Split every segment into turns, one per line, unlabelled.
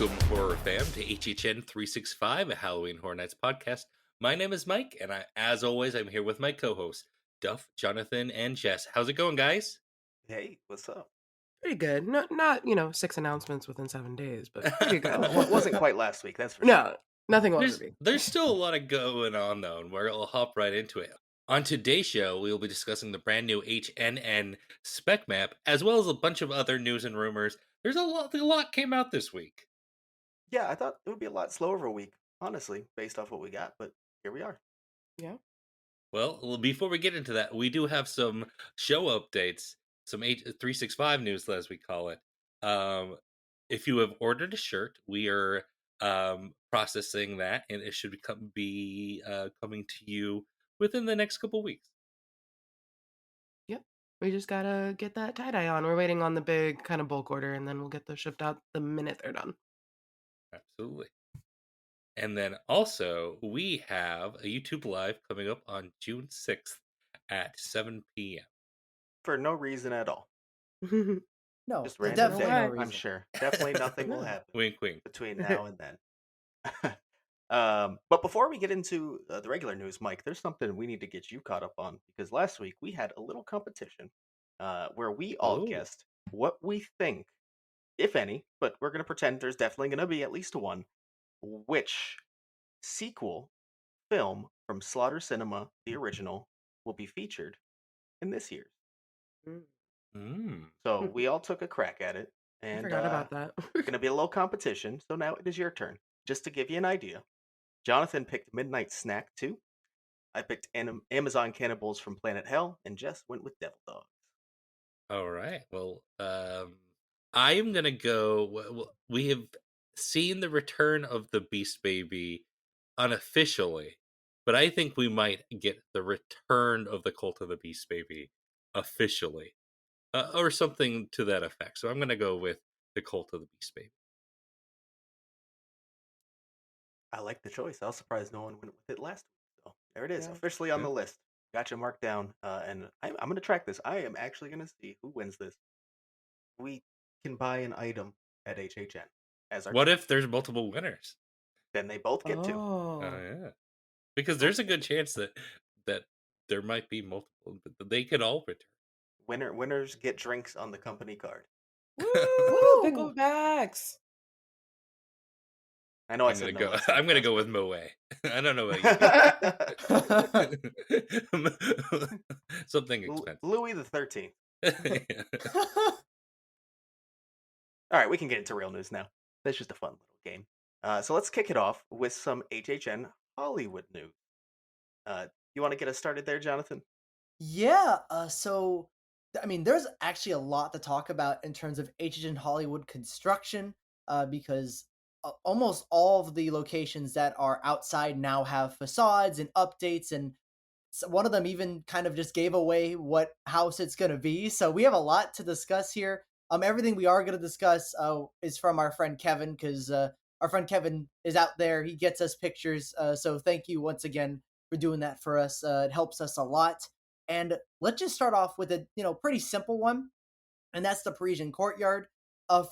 Welcome, horror fam, to HHN 365, a Halloween Horror Nights podcast. My name is Mike, and as always, I'm here with my co-hosts, Duff, Jonathan, and Jess. How's it going, guys?
Hey, what's up?
Pretty good. Not 6 announcements within 7 days, but pretty good.
Oh, wasn't quite last week, that's for sure.
No, nothing will ever
there's
be.
there's still a lot of going on though, and we'll hop right into it. On today's show, we will be discussing the brand new HNN Spec map, as well as a bunch of other news and rumors. There's a lot came out this week.
Yeah, I thought it would be a lot slower of a week, honestly, based off what we got, but here we are.
Yeah.
Well, before we get into that, we do have some show updates, some 365 news, as we call it. Um, if you have ordered a shirt, we are processing that, and it should be coming to you within the next couple weeks.
Yep. We just gotta get that tie-dye on. We're waiting on the big kind of bulk order, and then we'll get those shipped out the minute they're done.
Absolutely. And then also, we have a YouTube Live coming up on June 6th at 7 p.m.
For no reason at all.
No,
Just
there's
random
definitely
day,
no
I'm
reason.
I'm sure. Definitely nothing will happen
Wink, wink.
between now and then. But before we get into the regular news, Mike, there's something we need to get you caught up on, because last week we had a little competition where we all
Oh.
guessed what we think, if any, but we're going to pretend there's definitely going to be at least one, which sequel film from Slaughter Cinema, the original, will be featured in this year's.
Mm.
So we all took a crack at it,
I
and
forgot about that.
going to be a little competition. So now it is your turn. Just to give you an idea, Jonathan picked Midnight Snack 2. I picked Amazon Cannibals from Planet Hell, and Jess went with Devil Dogs.
All right. Well, I am gonna go. We have seen the return of the Beast Baby unofficially, but I think we might get the return of the Cult of the Beast Baby officially, or something to that effect. So I'm gonna go with the Cult of the Beast Baby.
I like the choice. I was surprised no one went with it last week. So there it is,
Yeah.
officially on
Yeah.
the list. Got you marked down, and I'm going to track this. I am actually going to see who wins this. We can buy an item at HHN as our
What if there's multiple winners?
then they both get two.
Oh
Oh.
yeah, because there's a good chance that there might be multiple, but they could all return.
Winners get drinks on the company card.
Woo! Picklebacks.
I know I
I'm
said
gonna
no
go.
last week,
I'm gonna
but
go with Moe. I don't know about you. Something expensive.
Louis the 13th.
Yeah.
All right, we can get into real news now. That's just a fun little game. So let's kick it off with some HHN Hollywood news. You want to get us started there, Jonathan?
Yeah, there's actually a lot to talk about in terms of HHN Hollywood construction, because almost all of the locations that are outside now have facades and updates, and one of them even kind of just gave away what house it's going to be. So we have a lot to discuss here. Everything we are going to discuss is from our friend Kevin, because our friend Kevin is out there. He gets us pictures. So thank you once again for doing that for us. It helps us a lot. And let's just start off with a pretty simple one, and that's the Parisian Courtyard.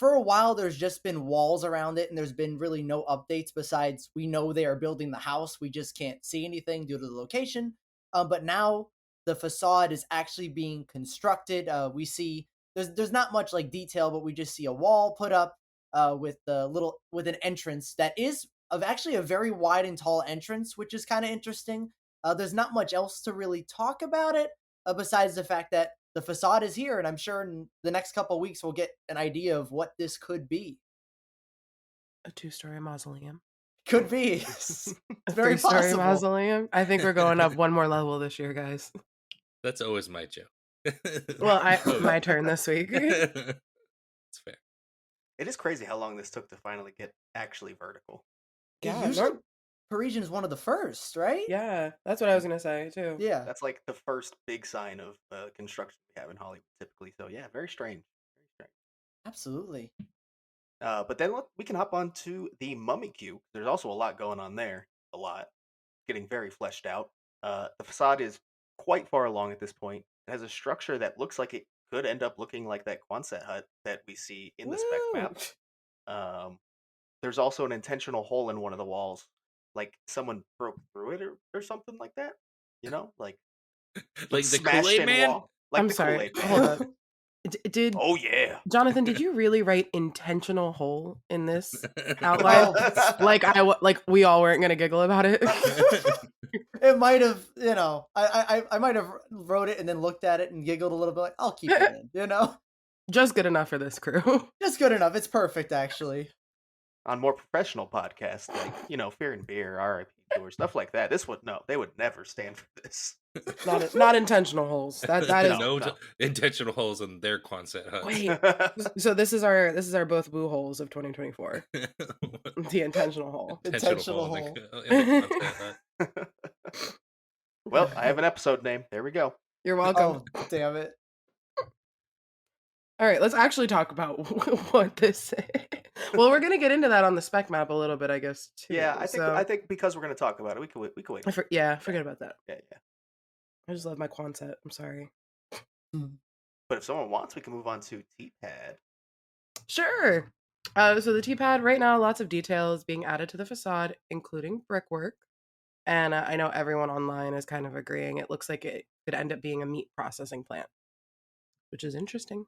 For a while, there's just been walls around it, and there's been really no updates besides we know they are building the house. We just can't see anything due to the location. But now the facade is actually being constructed. We see there's not much like detail, but we just see a wall put up with an entrance that is of actually a very wide and tall entrance, which is kind of interesting. There's not much else to really talk about it besides the fact that the facade is here, and I'm sure in the next couple of weeks we'll get an idea of what this could be.
A 2-story mausoleum.
Could be. It's very
3-story
possible.
mausoleum. I think we're going up one more level this year, guys.
That's always my joke.
Well, my turn this week.
It's fair.
It is crazy how long this took to finally get actually vertical.
Yeah,
Usually Parisian is one of the first, right?
Yeah, that's what I was gonna say too.
Yeah.
That's like the first big sign of construction we have in Hollywood typically. So yeah, very strange. Very strange.
Absolutely.
But then we can hop on to the Mummy Queue. There's also a lot going on there. A lot. Getting very fleshed out. The facade is quite far along at this point. It has a structure that looks like it could end up looking like that Quonset hut that we see in the spec map. there's also an intentional hole in one of the walls, like someone broke through it or something like that. You know, like
Like the
smashed
Kool-Aid
in
Man?
wall, like
I'm
the
sorry.
Kool Aid Man.
Hold up. Did
Oh yeah.
Jonathan? Did you really write intentional hole in this outline?
Well,
Like we all weren't gonna giggle about it.
it might have, I might have wrote it and then looked at it and giggled a little bit. Like, I'll keep it in.
Just good enough for this crew.
Just good enough. It's perfect, actually.
On more professional podcasts, like Fear and Beer, R.I.P. Tour, stuff like that. They would never stand for this.
Not intentional holes. That is
No.
Intentional holes in their Quonset huts.
wait. So this is our both boo holes of 2024. The intentional hole.
Intentional
hole
hole.
in the Quonset hut.
Well, I have an episode name. There we go.
You're welcome.
Oh, damn it.
All right, let's actually talk about what this is. Well, we're gonna get into that on the spec map a little bit, I guess. Too.
Yeah, I
So,
think because we're going to talk about it, we could wait.
Forget about that.
Yeah.
I just love my Quonset. I'm sorry.
But if someone wants, we can move on to T-Pad.
Sure. So the T-pad right now, lots of details being added to the facade, including brickwork. And I know everyone online is kind of agreeing. It looks like it could end up being a meat processing plant, which is interesting.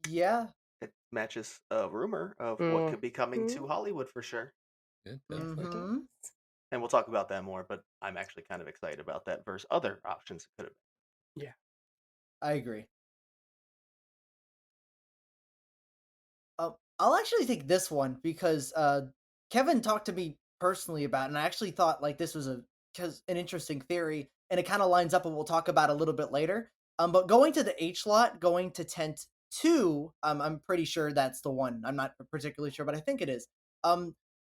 Yeah.
It matches a rumor of what could be coming to Hollywood for sure.
It definitely does.
Mhm.
And we'll talk about that more, but I'm actually kind of excited about that versus other options it could have been.
Yeah.
I agree. I'll actually take this one because Kevin talked to me personally about it, and I actually thought like this was an interesting theory, and it kind of lines up with what we'll talk about a little bit later. But going to the H lot, going to tent 2, I'm pretty sure that's the one. I'm not particularly sure, but I think it is.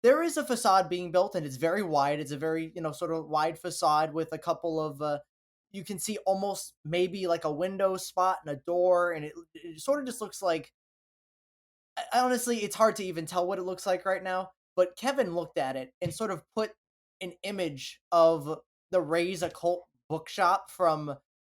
There is a facade being built, and it's very wide. It's a very sort of wide facade with a couple of you can see almost maybe like a window spot and a door, and it sort of just looks like, honestly, it's hard to even tell what it looks like right now. But Kevin looked at it and sort of put an image of the Ray's Occult Bookshop from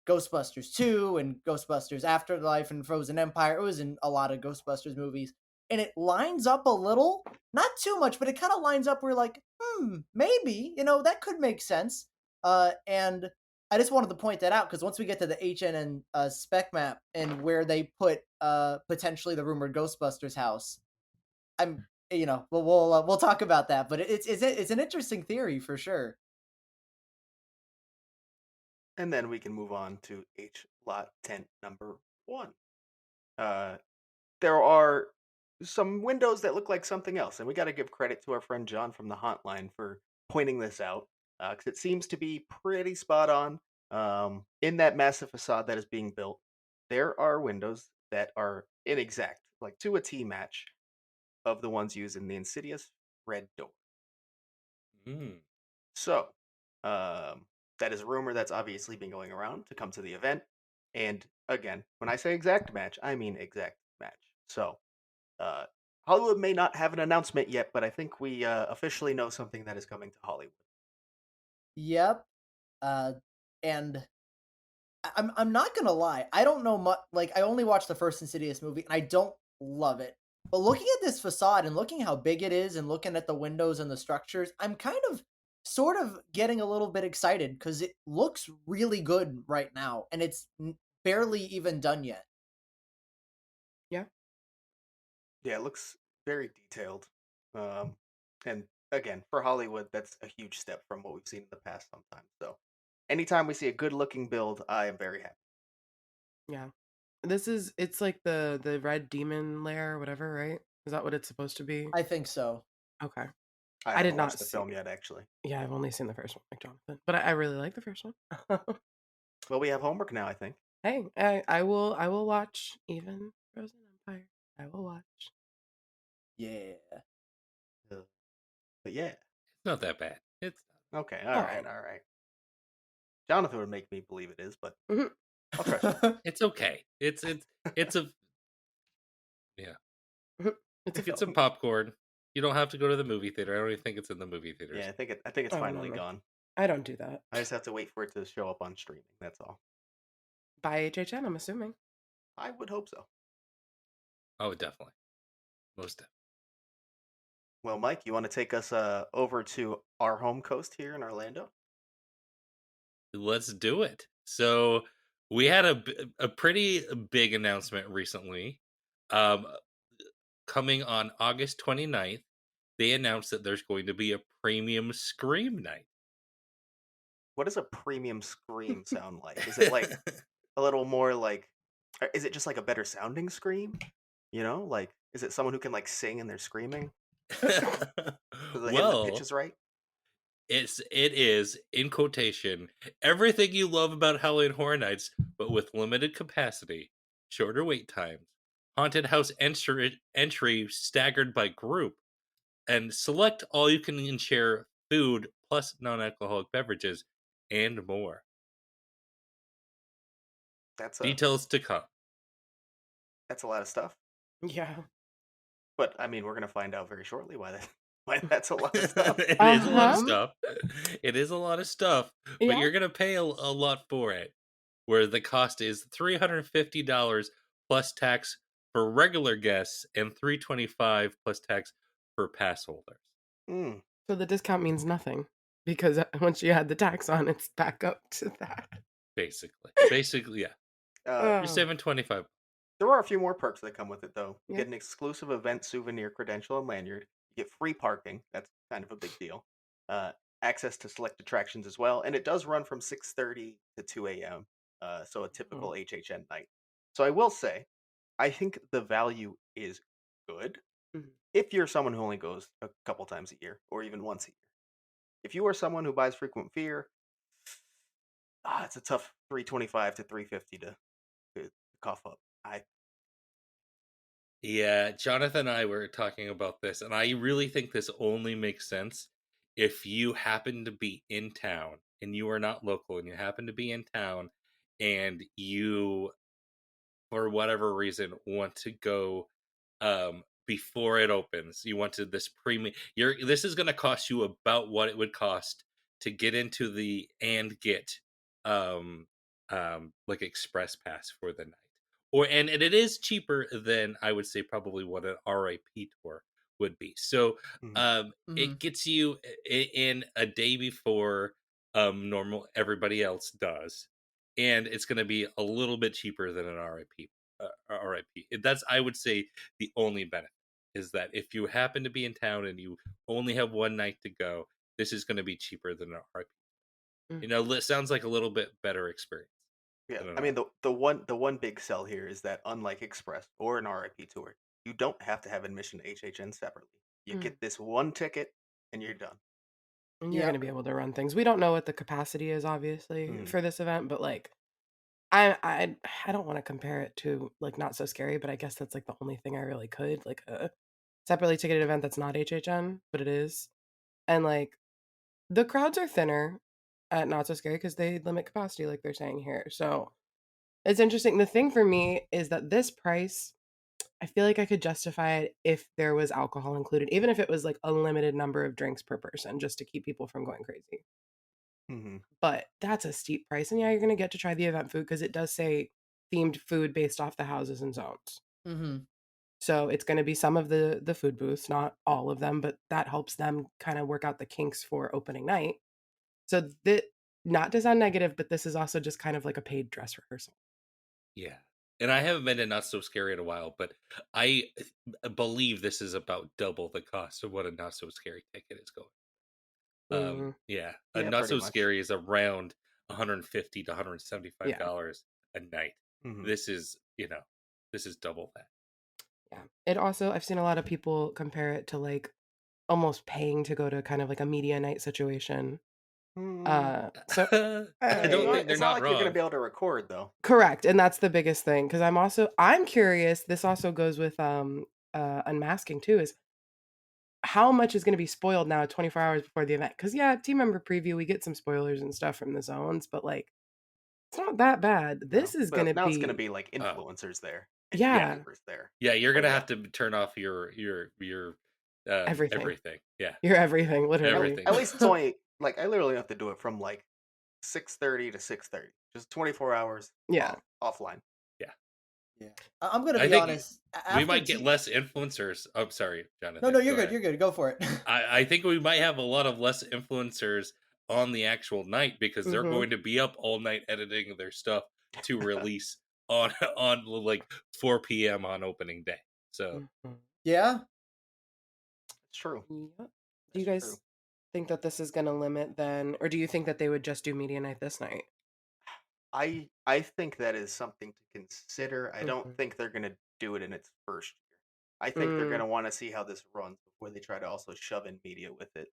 Ghostbusters 2 and Ghostbusters Afterlife and Frozen Empire. It was in a lot of Ghostbusters movies. And it lines up a little, not too much, but it kind of lines up where like, maybe, that could make sense. And I just wanted to point that out because once we get to the HNN spec map and where they put potentially the rumored Ghostbusters house, we'll talk about that. But it's an interesting theory for sure.
And then we can move on to H lot tent number 1. There are some windows that look like something else, and we got to give credit to our friend John from the Hotline for pointing this out because it seems to be pretty spot on. In that massive facade that is being built, there are windows that are inexact, like to a T match of the ones used in the Insidious red door.
Mm.
So, that is a rumor that's obviously been going around to come to the event. And again, when I say exact match, I mean exact match. So, Hollywood may not have an announcement yet, but I think we officially know something that is coming to Hollywood.
Yep. And I'm not gonna lie. I don't know much. Like, I only watched the first Insidious movie, and I don't love it. But looking at this facade and looking how big it is, and looking at the windows and the structures, I'm kind of, sort of getting a little bit excited because it looks really good right now, and it's barely even done yet.
Yeah.
Yeah, it looks very detailed. And again, for Hollywood, that's a huge step from what we've seen in the past sometimes. So, anytime we see a good looking build, I am very happy.
Yeah. It's like the red demon lair or whatever, right? Is that what it's supposed to be?
I think so.
Okay.
I
I did
haven't
not
watched the
see
film
it.
yet, actually.
Yeah, I've only seen the first one, like Jonathan. But I really like the first one.
Well, we have homework now, I think.
Hey, I will watch even Frozen Empire. I will watch.
Yeah.
But yeah,
It's not that bad. It's
okay,
Oh.
all right. Jonathan would make me believe it is, but
Mhm.
I'll trust you.
it's okay. It's a yeah.
It's a
It's a
film.
popcorn. You don't have to go to the movie theater. I don't even think it's in the movie theaters.
Yeah, I think it's
Oh,
finally
no.
gone.
I don't do that.
I just have to wait for it to show up on streaming. That's all.
By HHN, I'm assuming.
I would hope so.
Oh, definitely. Most definitely.
Well, Mike, you want to take us over to our home coast here in Orlando?
Let's do it. So we had a pretty big announcement recently. Um, Coming on August 29th, they announced that there's going to be a premium Scream night.
What does a premium scream sound like? Is it like a little more like, is it just like a better sounding scream? You know, like, is it someone who can like sing and they're screaming because they're hitting the
Well,
pitches right?
it is in quotation everything you love about Halloween Horror Nights, but with limited capacity, shorter wait times, haunted house entry staggered by group, and select all you can share food plus non-alcoholic beverages and more.
That's a
Details to come.
that's a lot of stuff.
Yeah.
But I mean, we're gonna find out very shortly why that why that's a lot of stuff.
It
Uh
is a lot of
huh.
Mm-hmm.
stuff. It is a lot of stuff, but
Yeah.
you're gonna pay a lot for it. Where the cost is $350 plus tax for regular guests and $325 plus tax for pass holders.
Mm,
So the discount means nothing because once you add the tax on, it's back up to that.
Basically, yeah. You're
Oh,
saving 25.
there are a few more perks that come with it, though. You
yeah.
get an exclusive event souvenir credential and lanyard. You get free parking. That's kind of a big deal. Uh, Access to select attractions as well, and it does run from 6:30 to 2 a.m. So a
Oh.
typical HHN night. So I will say, I think the value is good
Mhm.
if you're someone who only goes a couple times a year or even once a year. If you are someone who buys frequent fear, it's a tough 325 to 350 to cough up. I
Yeah, Jonathan and I were talking about this, and I really think this only makes sense if you happen to be in town and you are not local and you happen to be in town and you, for whatever reason, want to go before it opens. You wanted this premium. This is going to cost you about what it would cost to get into the and get um like express pass for the night. And it is cheaper than I would say probably what an RIP tour would be. So
mhm,
Mm-hmm.
it gets you in a day before normal everybody else does, and it's going to be a little bit cheaper than an RIP. RIP. That's I would say the only benefit is that if you happen to be in town and you only have one night to go, this is going to be cheaper than an RIP.
Mm.
It sounds like a little bit better experience
yeah,
than an
I mean
RIP.
the one big sell here is that unlike Express or an RIP tour, you don't have to have admission to HHN separately. You
Mm.
get this one ticket and you're done.
And you're going to
Yep.
be able to run things. We don't know what the capacity is, obviously,
Mhm,
for this event, but like, I don't want to compare it to like Not So Scary, but I guess that's like the only thing I really could like a separately ticketed event that's not HHN, but it is, and like the crowds are thinner at Not So Scary because they limit capacity, like they're saying here. So it's interesting. The thing for me is that this price, I feel like I could justify it if there was alcohol included, even if it was like a limited number of drinks per person, just to keep people from going crazy.
mhm,
But that's a steep price. And yeah, you're going to get to try the event food because it does say themed food based off the houses and zones.
Mm-hmm.
So it's going to be some of the food booths, not all of them, but that helps them kind of work out the kinks for opening night. So that not to sound negative, but this is also just kind of like a paid dress rehearsal.
Yeah. And I haven't been to Not So Scary in a while, but I believe this is about double the cost of what a Not So Scary ticket is going.
Mm,
Yeah, a
yeah,
Not
pretty
So
much.
Scary is around 150 to
yeah,
$175 a night.
Mhm,
This is, this is double that.
yeah. It also I've seen a lot of people compare it to like almost paying to go to kind of like a media night situation.
mm,
So
I don't think they're
it's not
not
like you're gonna
wrong.
be able to record though.
correct, and that's the biggest thing because I'm curious. This also goes with unmasking too. Is how much is going to be spoiled now 24 hours before the event? Because yeah, team member preview we get some spoilers and stuff from the zones, but like it's not that bad.
No,
This is going
but
to
now it's gonna
be
be like
Oh,
influencers there and team
yeah.
yeah
members there.
Yeah, you're
But
gonna
yeah,
have to turn off your
everything.
everything. Yeah,
You're everything,
at,
literally.
everything.
at least it's only like I literally have to do it from like 6:30 to 6:30, just 24 hours
Yeah.
offline.
Yeah.
Yeah. I'm gonna
I
be
think
honest.
we
After
might get
T,
less influencers. Oh, sorry,
no,
Jonathan.
no, you're
Go
good.
ahead.
You're good. Go for it.
I think we might have a lot of less influencers on the actual night because they're
Mm-hmm.
going to be up all night editing their stuff to release on on like 4 p.m. on opening day. So
Mm-hmm.
Yeah.
It's true.
Yep. Do you
That's true.
guys think that this is going to limit then, or do you think that they would just do media night this night?
I think that is something to consider. I don't
Mm-hmm.
think they're gonna do it in its first year. I think they're
Mm,
gonna want to see how this runs before they try to also shove in media with it,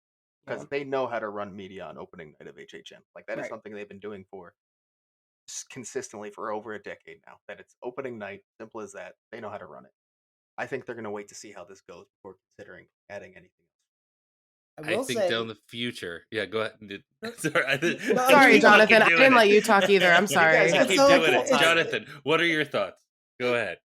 yeah.
because they know how to run media on opening night of HHN. Like that is
Right.
something they've been doing for consistently for over a decade now. That it's opening night, simple as that. They know how to run it. I think they're gonna wait to see how this goes before considering adding anything
I
I
will
think down
say.
the future, yeah, go ahead.
No,
Sorry,
no, I
I
Sorry,
mean,
keep
Jonathan.
fucking
I
doing
didn't let
it.
you talk either. I'm
you guys
sorry.
have
I
it's
keep doing
okay.
it.
difficult
It's
time with it.
Jonathan, what are your thoughts? Go ahead.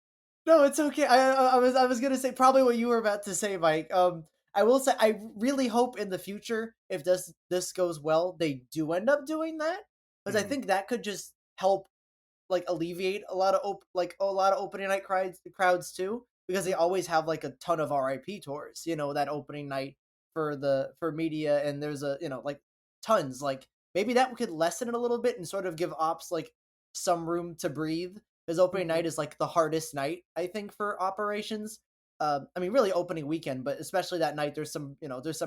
No, it's okay. I was gonna say probably what you were about to say, Mike. I will say I really hope in the future, if this goes well, they do end up doing that, because I
Mhm,
think that could just help like alleviate a lot of a lot of opening night crowds too, because they always have like a ton of RIP tours, that opening night for media, and there's like tons. Like maybe that could lessen it a little bit and sort of give ops like some room to breathe, because opening
Mm-hmm.
night is like the hardest night I think for operations. I mean, really opening weekend, but especially that night, there's some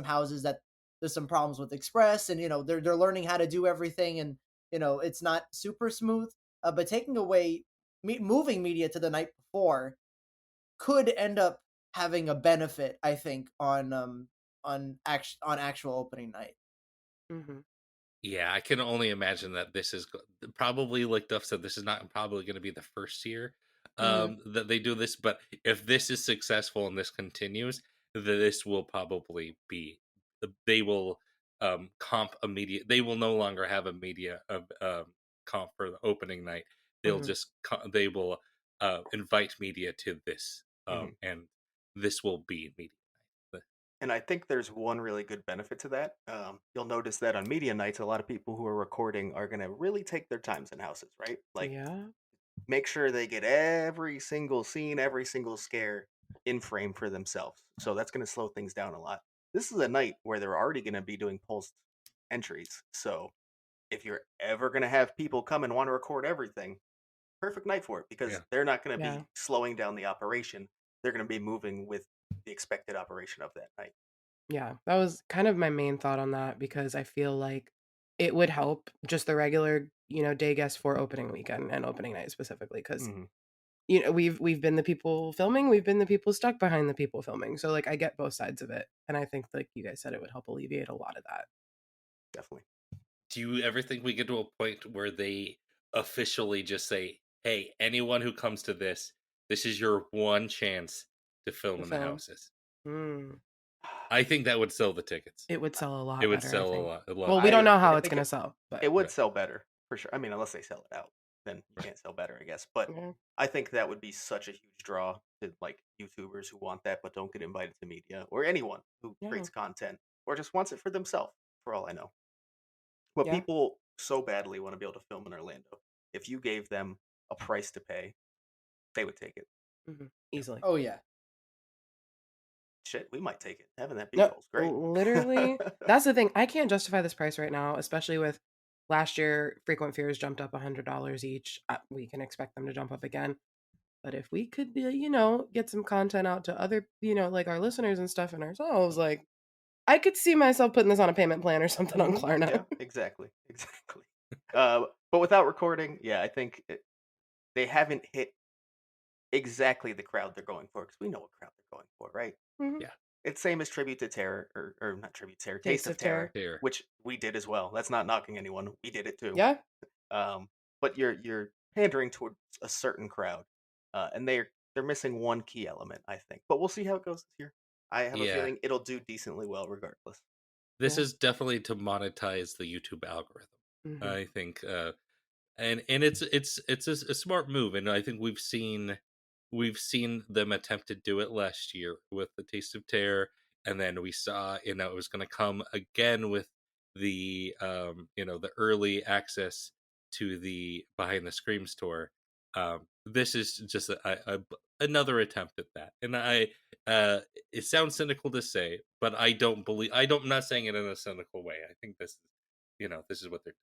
houses that there's some problems with express, and they're learning how to do everything, and it's not super smooth. But taking away moving media to the night before could end up having a benefit, I think, on actual opening night.
Mm-hmm.
Yeah, I can only imagine that this is probably, like Duff said, this is not probably going to be the first year
Mm-hmm.
that they do this. But if this is successful and this continues, this will probably be they will comp a media. They will no longer have a media of comp for the opening night. They'll
Mm-hmm.
just they will invite media to this,
mhm.
and this will be media night.
And I think there's one really good benefit to that. You'll notice that on media nights, a lot of people who are recording are going to really take their times in houses, right? Like,
Yeah.
make sure they get every single scene, every single scare in frame for themselves. So that's going to slow things down a lot. This is a night where they're already going to be doing post entries. So if you're ever going to have people come and want to record everything, perfect night for it, because
Yeah.
they're not going to
Yeah.
be slowing down the operation. They're going to be moving with the expected operation of that night.
Yeah. That was kind of my main thought on that because I feel like it would help just the regular, day guests for opening weekend and opening night specifically because
Hmm.
we've been the people filming, we've been the people stuck behind the people filming. So like I get both sides of it. And I think like you guys said it would help alleviate a lot of that.
Definitely.
Do you ever think we get to a point where they officially just say, "Hey, anyone who comes to this is your one chance to film
The
in the
film.
houses"?
Mm.
I think that would sell the tickets.
It would sell a
It
lot
would
better, I
sell
think.
a lot
Well, we don't
better.
know
I
how it's
think
gonna sell, but
it would
Right.
sell better for sure. I mean, unless they sell it out, then you can't sell better, I guess. But
yeah.
I think that would be such a huge draw to like YouTubers who want that but don't get invited to media, or anyone who
Yeah.
creates content or just wants it for themselves. For all I know, but
Yeah.
people so badly want to be able to film in Orlando. If you gave them a price to pay, they would take it.
Yeah.
Easily.
Oh yeah.
Shit, we might take it. Having that B
No,
roll is great.
literally. That's the thing. I can't justify this price right now, especially with last year frequent fears jumped up $100 each. We can expect them to jump up again. But if we could, get some content out to other, like our listeners and stuff and ourselves, like I could see myself putting this on a payment plan or something on
Hmm.
Klarna.
Yeah, exactly, exactly. But without recording, yeah, I think they haven't hit exactly the crowd they're going for, because we know what crowd they're going for, right?
Mhm.
Yeah.
It's same as Tribute to Terror, or not Tribute to Terror, Taste
Taste
of
of
Terror,
terror.
Here.
which we did as well. That's not knocking anyone. We did it too.
Yeah.
But you're pandering towards a certain crowd, and they're missing one key element, I think. But we'll see how it goes this year. I have a
Yeah.
feeling it'll do decently well regardless.
This
Yeah.
is definitely to monetize the YouTube algorithm.
Hmm.
I think and it's a smart move, and I think we've seen them attempt to do it last year with the Taste of Terror, and then we saw it was going to come again with the the early access to the Behind the Scream store, This is just another attempt at that, and uh, it sounds cynical to say, but I don't believe I don't. I'm not saying it in a cynical way. I think this is, this is what they're.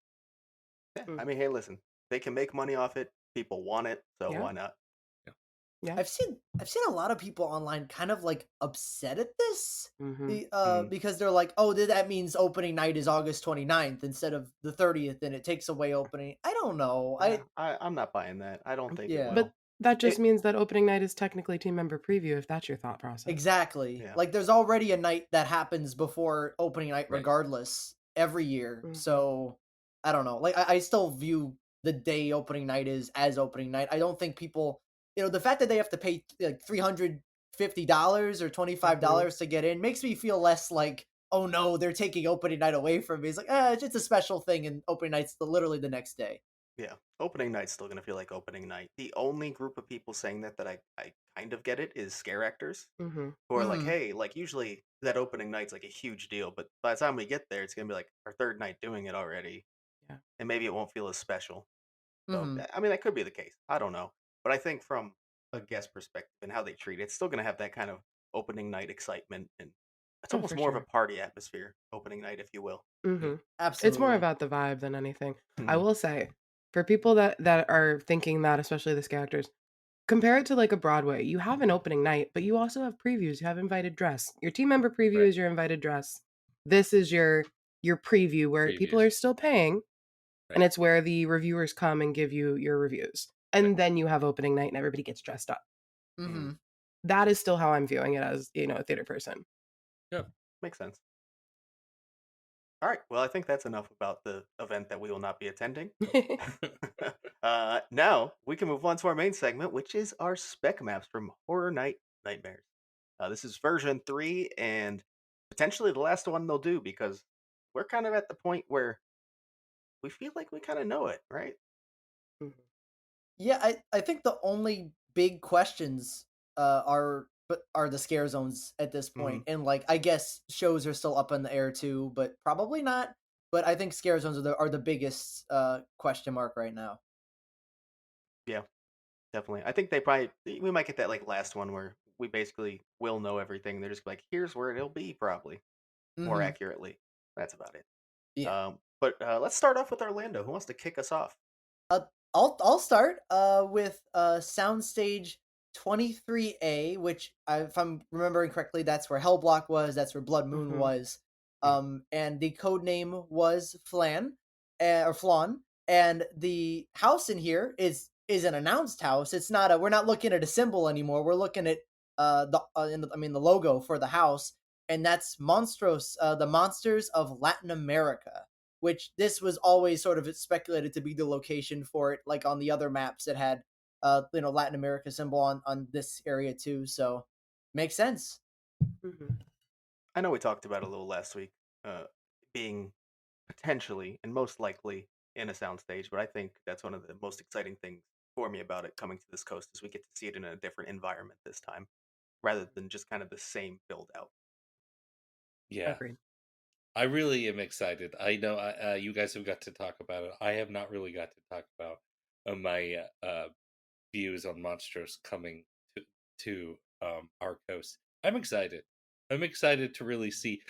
Yeah, I
Mm.
mean, hey, listen, they can make money off it. People want it, so
Yeah.
why not?
Yeah.
Yeah.
I've seen a lot of people online kind of like upset at this.
Mm-hmm.
Because they're like, oh, that means opening night is August 29th instead of the 30th, and it takes away opening. I don't know.
Yeah, I'm not buying that. I don't think it
Yeah.
But
will.
that just
It,
means that opening night is technically team member preview, if that's your thought process.
Exactly.
yeah,
Like there's already a night that happens before opening night
Right.
regardless every year.
Mm-hmm.
So I don't know. Like I still view the day opening night is as opening night. I don't think people, the fact that they have to pay like $350 or
Mm-hmm.
$25 to get in makes me feel less like, oh no, they're taking opening night away from me. It's like, it's just a special thing, and opening night's literally the next day.
yeah. Opening night's still gonna feel like opening night. The only group of people saying that I kind of get it is scare actors
Mm-hmm.
who are like,
Mm-hmm.
hey, like usually that opening night's like a huge deal, but by the time we get there, it's gonna be like our third night doing it already,
Yeah.
and maybe it won't feel as special. So
Mm-hmm.
I mean, that could be the case. I don't know, but I think from a guest perspective and how they treat it, it's still gonna have that kind of opening night excitement, and it's
Oh,
almost
for
more of a
sure.
party atmosphere opening night, if you will.
Mm.
Mm-hmm. It's more
Absolutely.
about the vibe than anything. I
Hmm.
will say, for people that are thinking that, especially the characters, compare it to like a Broadway. You have an opening night, but you also have previews. You have invited dress. Your team member preview
Right.
is your invited dress. This is your preview where people
Previews.
are still paying, and
Right.
it's where the reviewers come and give you your reviews.
Right.
And then you have opening night and everybody gets dressed up.
Hmm.
Mm-hmm.
That is still how I'm viewing it as, a theater person.
Yeah.
Makes sense. All right. Well, I think that's enough about the event that we will not be attending. Now we can move on to our main segment, which is our spec maps from Horror Night Nightmares. This is version 3 and potentially the last one they'll do because we're kind of at the point where we feel like we kind of know it, right?
Mhm.
Yeah, I think the only big questions are the scare zones at this
Hmm.
point. And like I guess shows are still up in the air too, but probably not. But I think scare zones are the biggest question mark right now.
Yeah, definitely. I think we might get that like last one where we basically will know everything. They're just like, here's where it'll be, probably more
Hmm.
accurately. That's about it.
Yeah.
But let's start off with Orlando. Who wants to kick us off?
Uh, I'll start with soundstage 23A, which if I'm remembering correctly, that's where Hellblock was. That's where Blood Moon
Mhm.
was.
Mhm.
And the code name was Flan, or Flan, and the house in here is an announced house. It's not a. We're not looking at a symbol anymore. We're looking at the logo for the house, and that's Monstros, the Monsters of Latin America, which this was always sort of speculated to be the location for it. Like on the other maps, it had Latin America symbol on this area too. So makes sense.
Mhm.
I know we talked about it a little last week, uh, being potentially and most likely in a soundstage, but I think that's one of the most exciting things for me about it coming to this coast is we get to see it in a different environment this time, rather than just kind of the same build out.
Yeah.
Agreed.
I really am excited. I know you guys have got to talk about it. I have not really got to talk about my views on Monstros coming to our coast. I'm excited. I'm excited to really see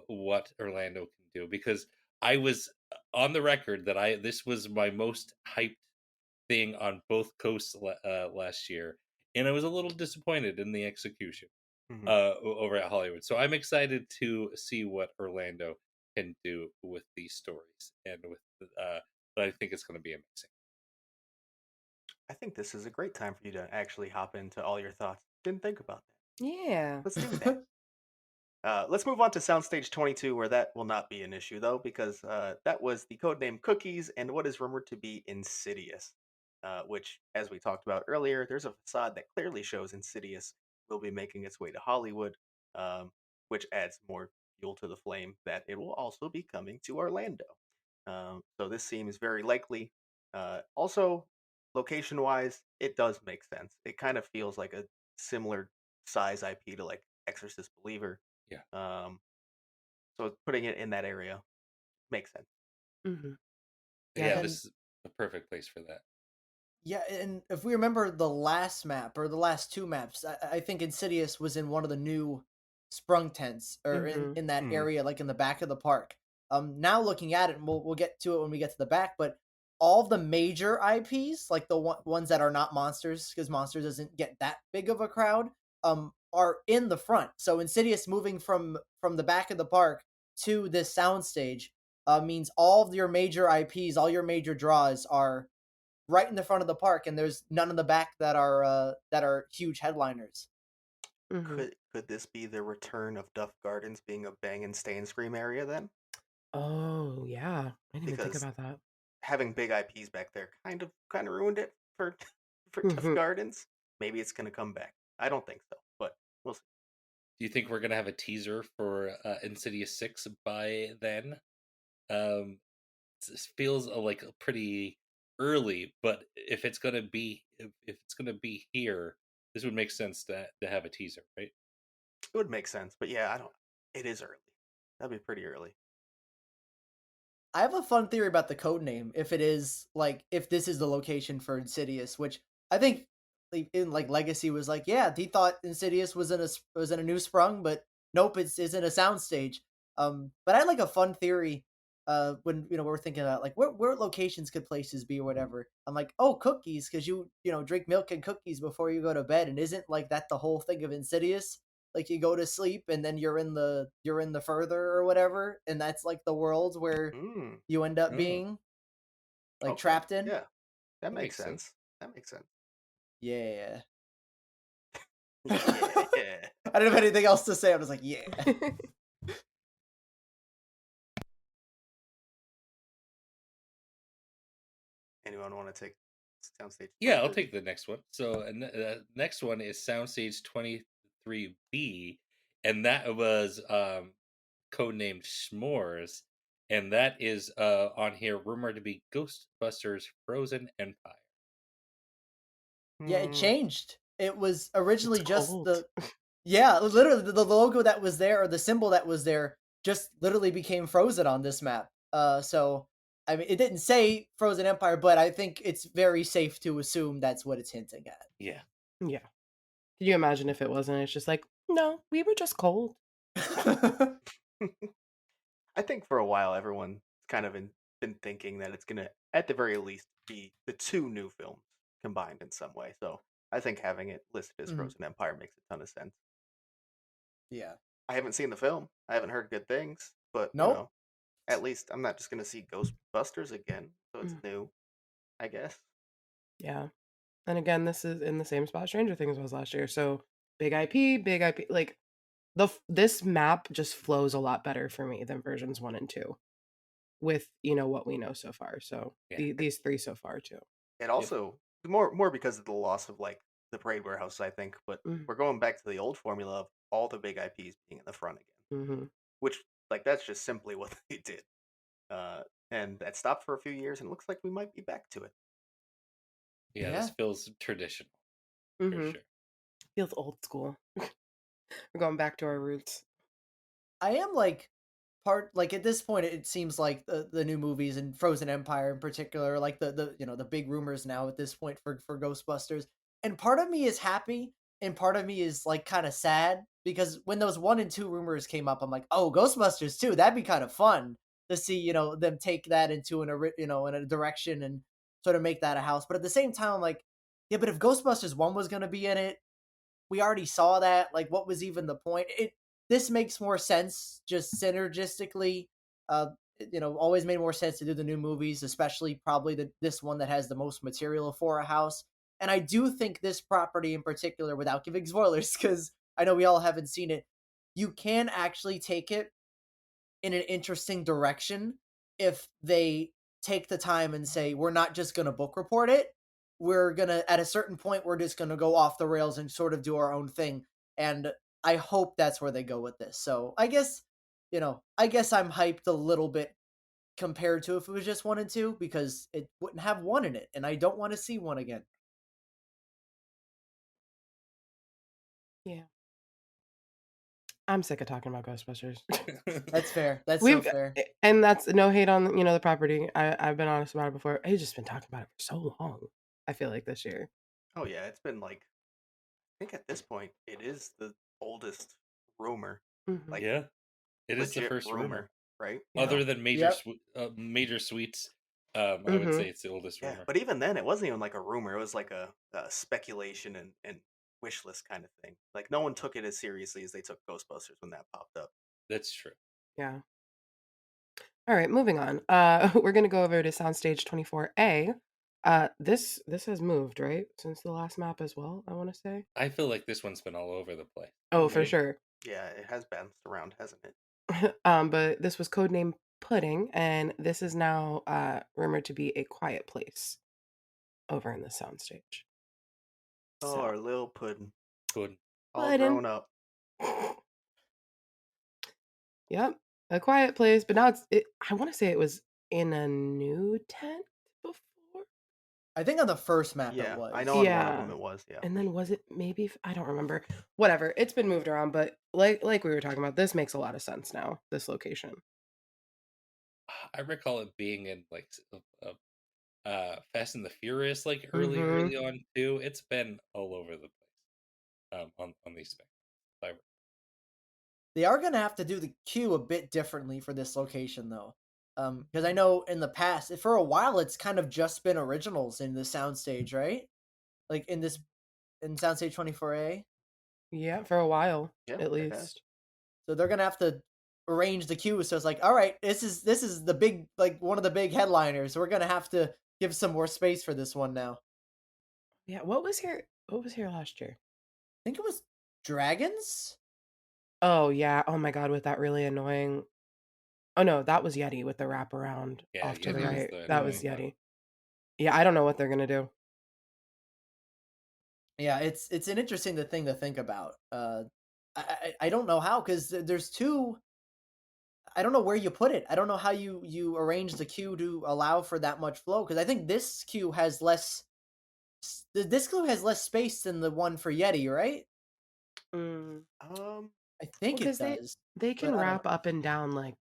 what Orlando can do because I was on the record that I this was my most hyped thing on both coasts last year, and I was a little disappointed in the execution
Hmm.
over at Hollywood. So I'm excited to see what Orlando can do with these stories and with but I think it's going to be amazing.
I think this is a great time for you to actually hop into all your thoughts. Didn't think about that.
Yeah.
Let's do that. Let's move on to Soundstage 22, where that will not be an issue, though, because that was the codename Cookies and what is rumored to be Insidious. Which, as we talked about earlier, there's a facade that clearly shows Insidious will be making its way to Hollywood, which adds more fuel to the flame that it will also be coming to Orlando. So this seems very likely. Also, location wise, it does make sense. It kind of feels like a similar size IP to like Exorcist Believer,
Yeah,
um, so putting it in that area makes sense.
Mhm. Yeah.
yeah.
And
This is the perfect place for that.
Yeah, and if we remember the last map or the last two maps, I think Insidious was in one of the new sprung tents or
Mm-hmm.
in that
Hmm.
area, like in the back of the park. Now looking at it, and we'll get to it when we get to the back, but all of the major IPs, like the ones that are not monsters, because monsters doesn't get that big of a crowd, are in the front. So Insidious moving from the back of the park to this soundstage means all of your major IPs, all your major draws are right in the front of the park, and there's none in the back that are huge headliners.
Mm-hmm.
Could this be the return of Duff Gardens being a bang and stay and scream area then?
Oh yeah, I didn't even think
Because
about that.
having big IPs back there kind of ruined it for for Duff
Mm-hmm.
Gardens. Maybe it's gonna come back. I don't think so, but we'll see.
Do you think we're gonna have a teaser for Insidious 6 by then? Um, this feels like pretty early, but if it's gonna be here, this would make sense to have a teaser, right?
It would make sense, but yeah, I don't. It is early. That'd be pretty early.
I have a fun theory about the code name. If it is like if this is the location for Insidious, which I think in like Legacy was like, yeah, he thought Insidious was in a new sprung, but nope, it's in a soundstage. But I had like a fun theory. When we're thinking about like where locations could places be or whatever. I'm like, oh, cookies, because you drink milk and cookies before you go to bed, and isn't like that the whole thing of Insidious? Like you go to sleep and then you're in the further or whatever, and that's like the world where
Hmm.
you end up
Oh,
being like
Okay.
trapped in.
Yeah, that
that
makes
makes sense.
sense. That makes sense.
Yeah.
Yeah,
I
yeah.
didn't have anything else to say. I was like, yeah.
Anyone want to take soundstage
Yeah, I'll
23?
take the next one. So, and next one is Soundstage 23B, and that was codenamed S'mores, and that is on here rumored to be Ghostbusters Frozen Empire.
Yeah, it
Hmm.
changed. It was
It's
originally just
cold.
literally the logo that was there or the symbol that was there just literally became frozen on this map. So I mean, it didn't say Frozen Empire, but I think it's very safe to assume that's what it's hinting
Yeah.
Yeah. Can you imagine if it wasn't? It's just like, no, we were just cold.
at.
I think for a while everyone's kind of been thinking that it's gonna, at the very least, be the two new films combined in some way. So I think having it listed as
Mhm.
Frozen Empire makes a ton of sense.
Yeah.
I haven't seen the film. I haven't heard good things, but
Nope.
at least I'm not just gonna see Ghostbusters again. So it's
Mm,
new, I guess.
yeah. And again, this is in the same spot Stranger Things was last year. So big IP, big IP. Like this map just flows a lot better for me than versions 1 and 2 with what we know so far. So
Yeah.
these three so far too.
It
Yep.
also more because of the loss of like the Parade Warehouse, I think. But
Mm-hmm.
we're going back to the old formula of all the big IPs being in the front again,
Mm-hmm.
which like that's just simply what they did. And that stopped for a few years, and it looks like we might be back to it.
Yeah, this
Yeah.
feels traditional for
Mm-hmm.
sure.
Feels old school. We're going back to our roots.
I am like like at this point it seems like the new movies and Frozen Empire in particular, like the big rumors now at this point for Ghostbusters. And part of me is happy and part of me is like kind of sad because when those 1 and 2 rumors came up, I'm like, oh, Ghostbusters too, that'd be kind of fun to see, them take that into in a direction and sort of make that a house. But at the same time, I'm like, yeah, but if Ghostbusters 1 was gonna be in it, we already saw that. Like, what was even the point? This makes more sense just synergistically. Uh, always made more sense to do the new movies, especially probably this one that has the most material for a house. And I do think this property in particular, without giving spoilers, because I know we all haven't seen it, you can actually take it in an interesting direction if they take the time and say we're not just going to book report it, we're going to at a certain point we're just going to go off the rails and sort of do our own thing. And I hope that's where they go with this. So I guess I'm hyped a little bit compared to if it was just 1 and 2 because it wouldn't have one in it and I don't want to see one again.
Yeah. I'm sick of talking about Ghostbusters.
That's fair. That's so
We've
fair.
and that's no hate on the property. I've been honest about it before. I've just been talking about it for so long. I feel like this year.
Oh yeah, it's been like I think at this point it is the oldest rumor,
Hmm.
like
Yeah, it is the
legit
first rumor.
rumor, right?
Yeah.
Other than
Yep.
major sweets, I would
Hmm.
say it's the oldest
Yeah,
rumor.
but even then, it wasn't even like a rumor. It was like a speculation and wish list kind of thing. Like no one took it as seriously as they took Ghostbusters when that popped up.
That's true.
Yeah. All right, moving on. We're gonna go over to Soundstage 24A. This has moved, right? Since the last map as well, I want to say.
I feel like this one's been all over the place,
Oh, for
Hmm.
right?
sure.
Yeah, it has bounced around, hasn't it?
But this was codename Pudding, and this is now rumored to be a quiet place over in the soundstage.
Oh,
So,
our little pudding,
Good.
all
Pudding.
grown up.
Yep, a quiet place, but now it. I want to say it was in a new tent before.
I think on the first map it
Yeah, I know
was.
on one of
Yeah,
them it was. Yeah.
and then was it maybe? I don't remember. Whatever. It's been moved around, but like we were talking about, this makes a lot of sense now. This location.
I recall it being in like Fast and the Furious, like
Mm-hmm.
early on too. It's been all over the place on these specs.
They are gonna have to do the queue a bit differently for this location though. Because I know in the past, for a while, it's kind of just been originals in the soundstage, right? Like in soundstage 24A.
Yeah, for a while
Yeah,
at
it has.
least.
So they're gonna have to arrange the queue so it's like, all right, this is the big, like, one of the big headliners. So we're gonna have to give some more space for this one now.
Yeah, what was here? What was here last year?
I think it was dragons.
Oh yeah. Oh my god, with that really annoying. Oh no, that was Yeti with the wraparound
Yeah,
off to the
Yeti
Mhm.
is
right.
the
That was
annoying one.
Yeti. Yeah, I don't know what they're gonna do.
Yeah, it's an interesting thing to think about. I don't know how, because there's two. I don't know where you put it. I don't know how you arrange the queue to allow for that much flow, because I think this queue has less. This queue has less space than the one for Yeti, right?
Mm.
Um,
I
Well,
think it
because
does,
they
but
can
I don't
wrap
know.
up and down like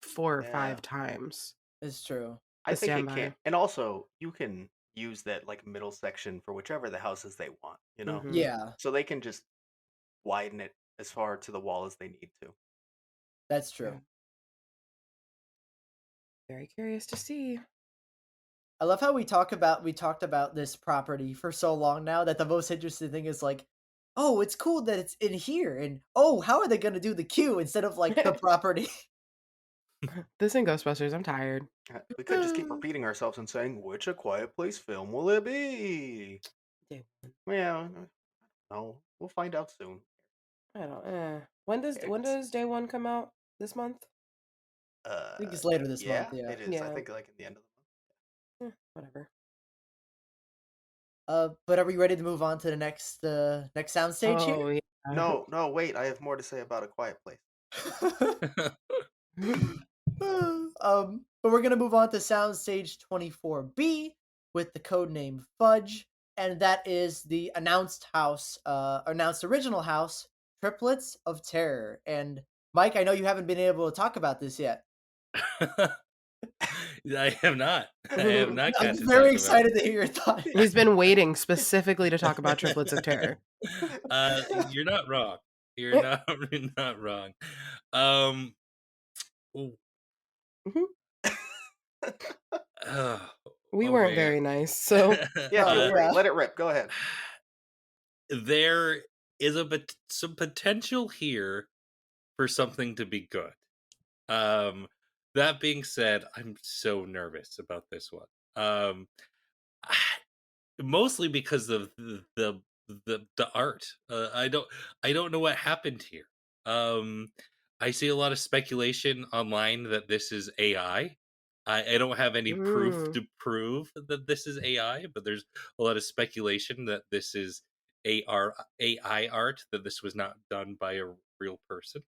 four or
yeah,
five times
It's true.
I
the
think it can,
standby.
and also you can use that like middle section for whichever the houses they want.
Mm-hmm.
Yeah,
So they can just widen it as far to the wall as they need to.
that's
Yeah.
true.
Very curious to see.
I love how we talked about this property for so long now that the most interesting thing is like, oh, it's cool that it's in here, and oh, how are they gonna do the queue instead of like the property?
This and Ghostbusters, I'm tired.
We could just keep repeating ourselves and saying, which A Quiet Place film will it be?
Yeah,
Well, no, we'll find out soon.
I don't. When
It's
does day one come out this month?
I think it's later this month.
yeah,
Yeah.
it is. I
Yeah.
think like in the end of
Whatever.
But are we ready to move on to the next soundstage here?
Oh yeah.
the month. No, no, wait. I have more to say about A Quiet Place.
But we're gonna move on to soundstage 24B with the code name Fudge, and that is the announced original house, Triplets of Terror. And Mike, I know you haven't been able to talk about this yet.
I have not. I have not
I'm
got to
very
talk about
excited to hear your thoughts.
He's been waiting specifically to talk about Triplets of Terror.
You're not wrong. You're not you're not wrong. Um, ooh,
Mhm.
oh,
We
oh
weren't
man.
very nice, so
Yeah, feel free.
Yeah.
Let it rip. Go ahead.
There is some potential here for something to be good. Um, that being said, I'm so nervous about this one. Um, mostly because of the art. I don't know what happened here. Um, I see a lot of speculation online that this is AI. I don't have any proof
mm,
to prove that this is AI, but there's a lot of speculation that this is AI art, that this was not done by a real person.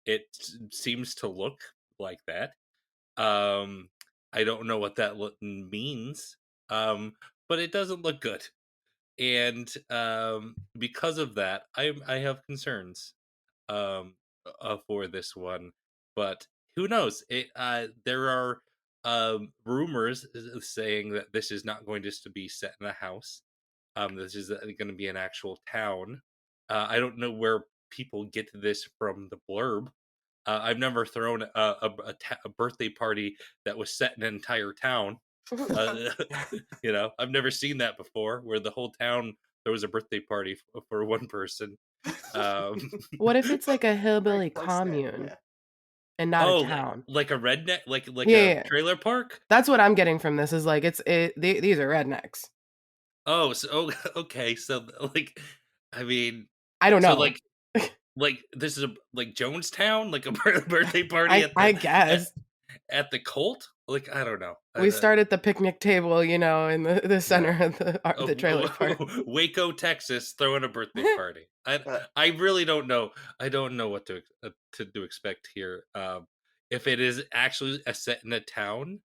It seems to look like that. Um, I don't know what that means, but it doesn't look good, and because of that, I have concerns um, for this one. But who knows? There are rumors saying that this is not going just to be set in a house. This is going to be an actual town. I don't know where people get this from the blurb. I've never thrown a birthday party that was set in an entire town. Uh, I've never seen that before, where the whole town there was a birthday party for one person. Um,
What if it's like a
Very
hillbilly
close then.
commune
Yeah.
and not a
oh,
town?
like a redneck, like
Yeah,
a
yeah.
trailer park.
That's what I'm getting from this. Is like these are rednecks.
Oh, so okay, so like, I mean,
I don't
so
know.
like this is like Jonestown, like a birthday party
I
at,
guess
at the cult. Like I don't know.
we start at the picnic table, in the center
Yeah.
of the trailer park.
Waco, Texas, throwing a birthday party. I
Uh,
I really don't know. I don't know what to expect here. If it is actually a set in a town,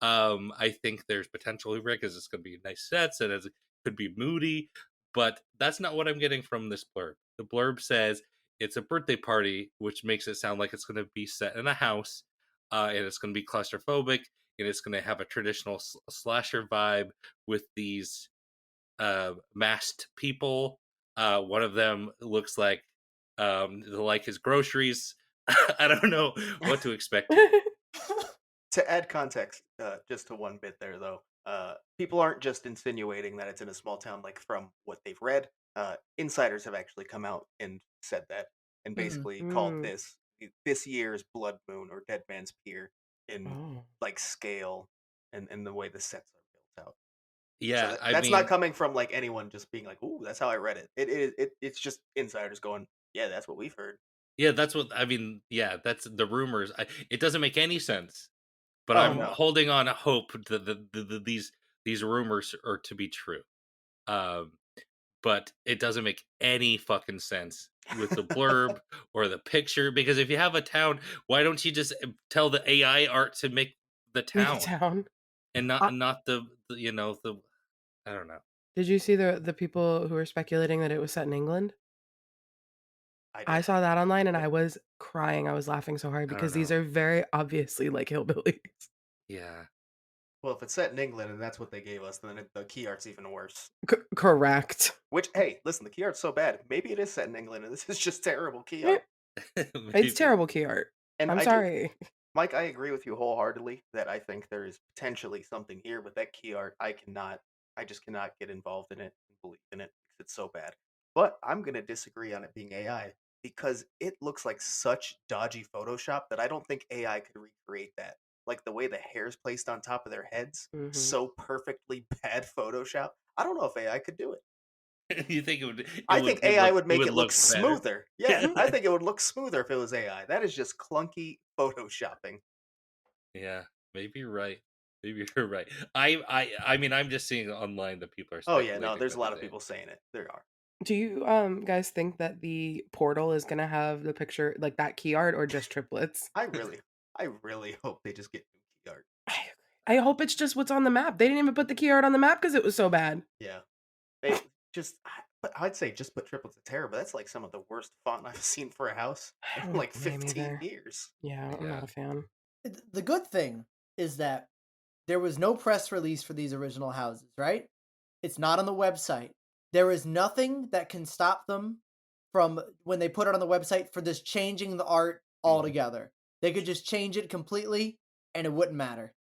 I think there's potential here because it's going to be nice sets and it could be moody. But that's not what I'm getting from this blurb. The blurb says it's a birthday party, which makes it sound like it's going to be set in a house, and it's going to be claustrophobic, and it's going to have a traditional slasher vibe with these masked people. One of them looks like his groceries. I don't know what to expect here.
to add context, just to one bit there though, people aren't just insinuating that it's in a small town. Like from what they've read, insiders have actually come out and said that, and
Mhm.
basically called
Mm.
this year's Blood Moon or Dead Man's Pier in
Oh.
like scale and the way the sets are built out. So
Yeah, I
that's not
mean,
coming from like anyone just being like, "Ooh, that's how I read it." It's just insiders going, "Yeah, that's what we've heard."
yeah, that's what I mean. Yeah, that's the rumors. It doesn't make any sense, but
Oh
I'm
Oh.
no.
holding on a hope that these rumors are to be true. Um, but it doesn't make any fucking sense with the blurb or the picture, because if you have a town, why don't you just tell the AI art to make the
Make a
town
town.
and
Uh,
not the I don't know.
did you see the people who were speculating that it was set in England?
I
I
did.
saw that online and I was crying. I was laughing so hard
I don't
because these
know.
are very obviously like hillbillies.
Yeah.
Well, if it's set in England and that's what they gave us, then the key art's even worse.
Correct.
Which, hey, listen, the key art's so bad. Maybe it is set in England, and this is just terrible key
Eh,
art.
it's
Maybe.
terrible key art.
And
I'm
I do,
sorry.
Mike, I agree with you wholeheartedly that I think there is potentially something here, but that key art, I just cannot get involved in it and believe in it because it's so bad. But I'm going to disagree on it being AI because it looks like such dodgy Photoshop that I don't think AI could recreate that. Like the way the hair's placed on top of their heads,
Mhm.
so perfectly bad Photoshop. I don't know if AI could do it.
You think
I think AI would
it
make
would
it look
look better?
smoother. Yeah, I think it would look smoother if it was AI. That is just clunky photoshopping.
Yeah, maybe you're right. Maybe you're right. I mean, I'm just seeing online that people are
Oh yeah, no,
speculating
there's a
that
lot
it
of
is.
people saying it. There are.
Do you guys think that the portal is gonna have the picture like that key art or just triplets?
I really, I really hope they just get new key art.
I hope it's just what's on the map. They didn't even put the key art on the map because it was so bad.
Yeah, they just. But I'd say just put triplets of terror, but that's like some of the worst font I've seen for a house
I
in
don't
like
blame
15
either.
years.
Yeah, I'm
Yeah.
not a fan.
The good thing is that there was no press release for these original houses, right? It's not on the website. There is nothing that can stop them from when they put it on the website for this changing the art
Mhm.
altogether. They could just change it completely and it wouldn't matter.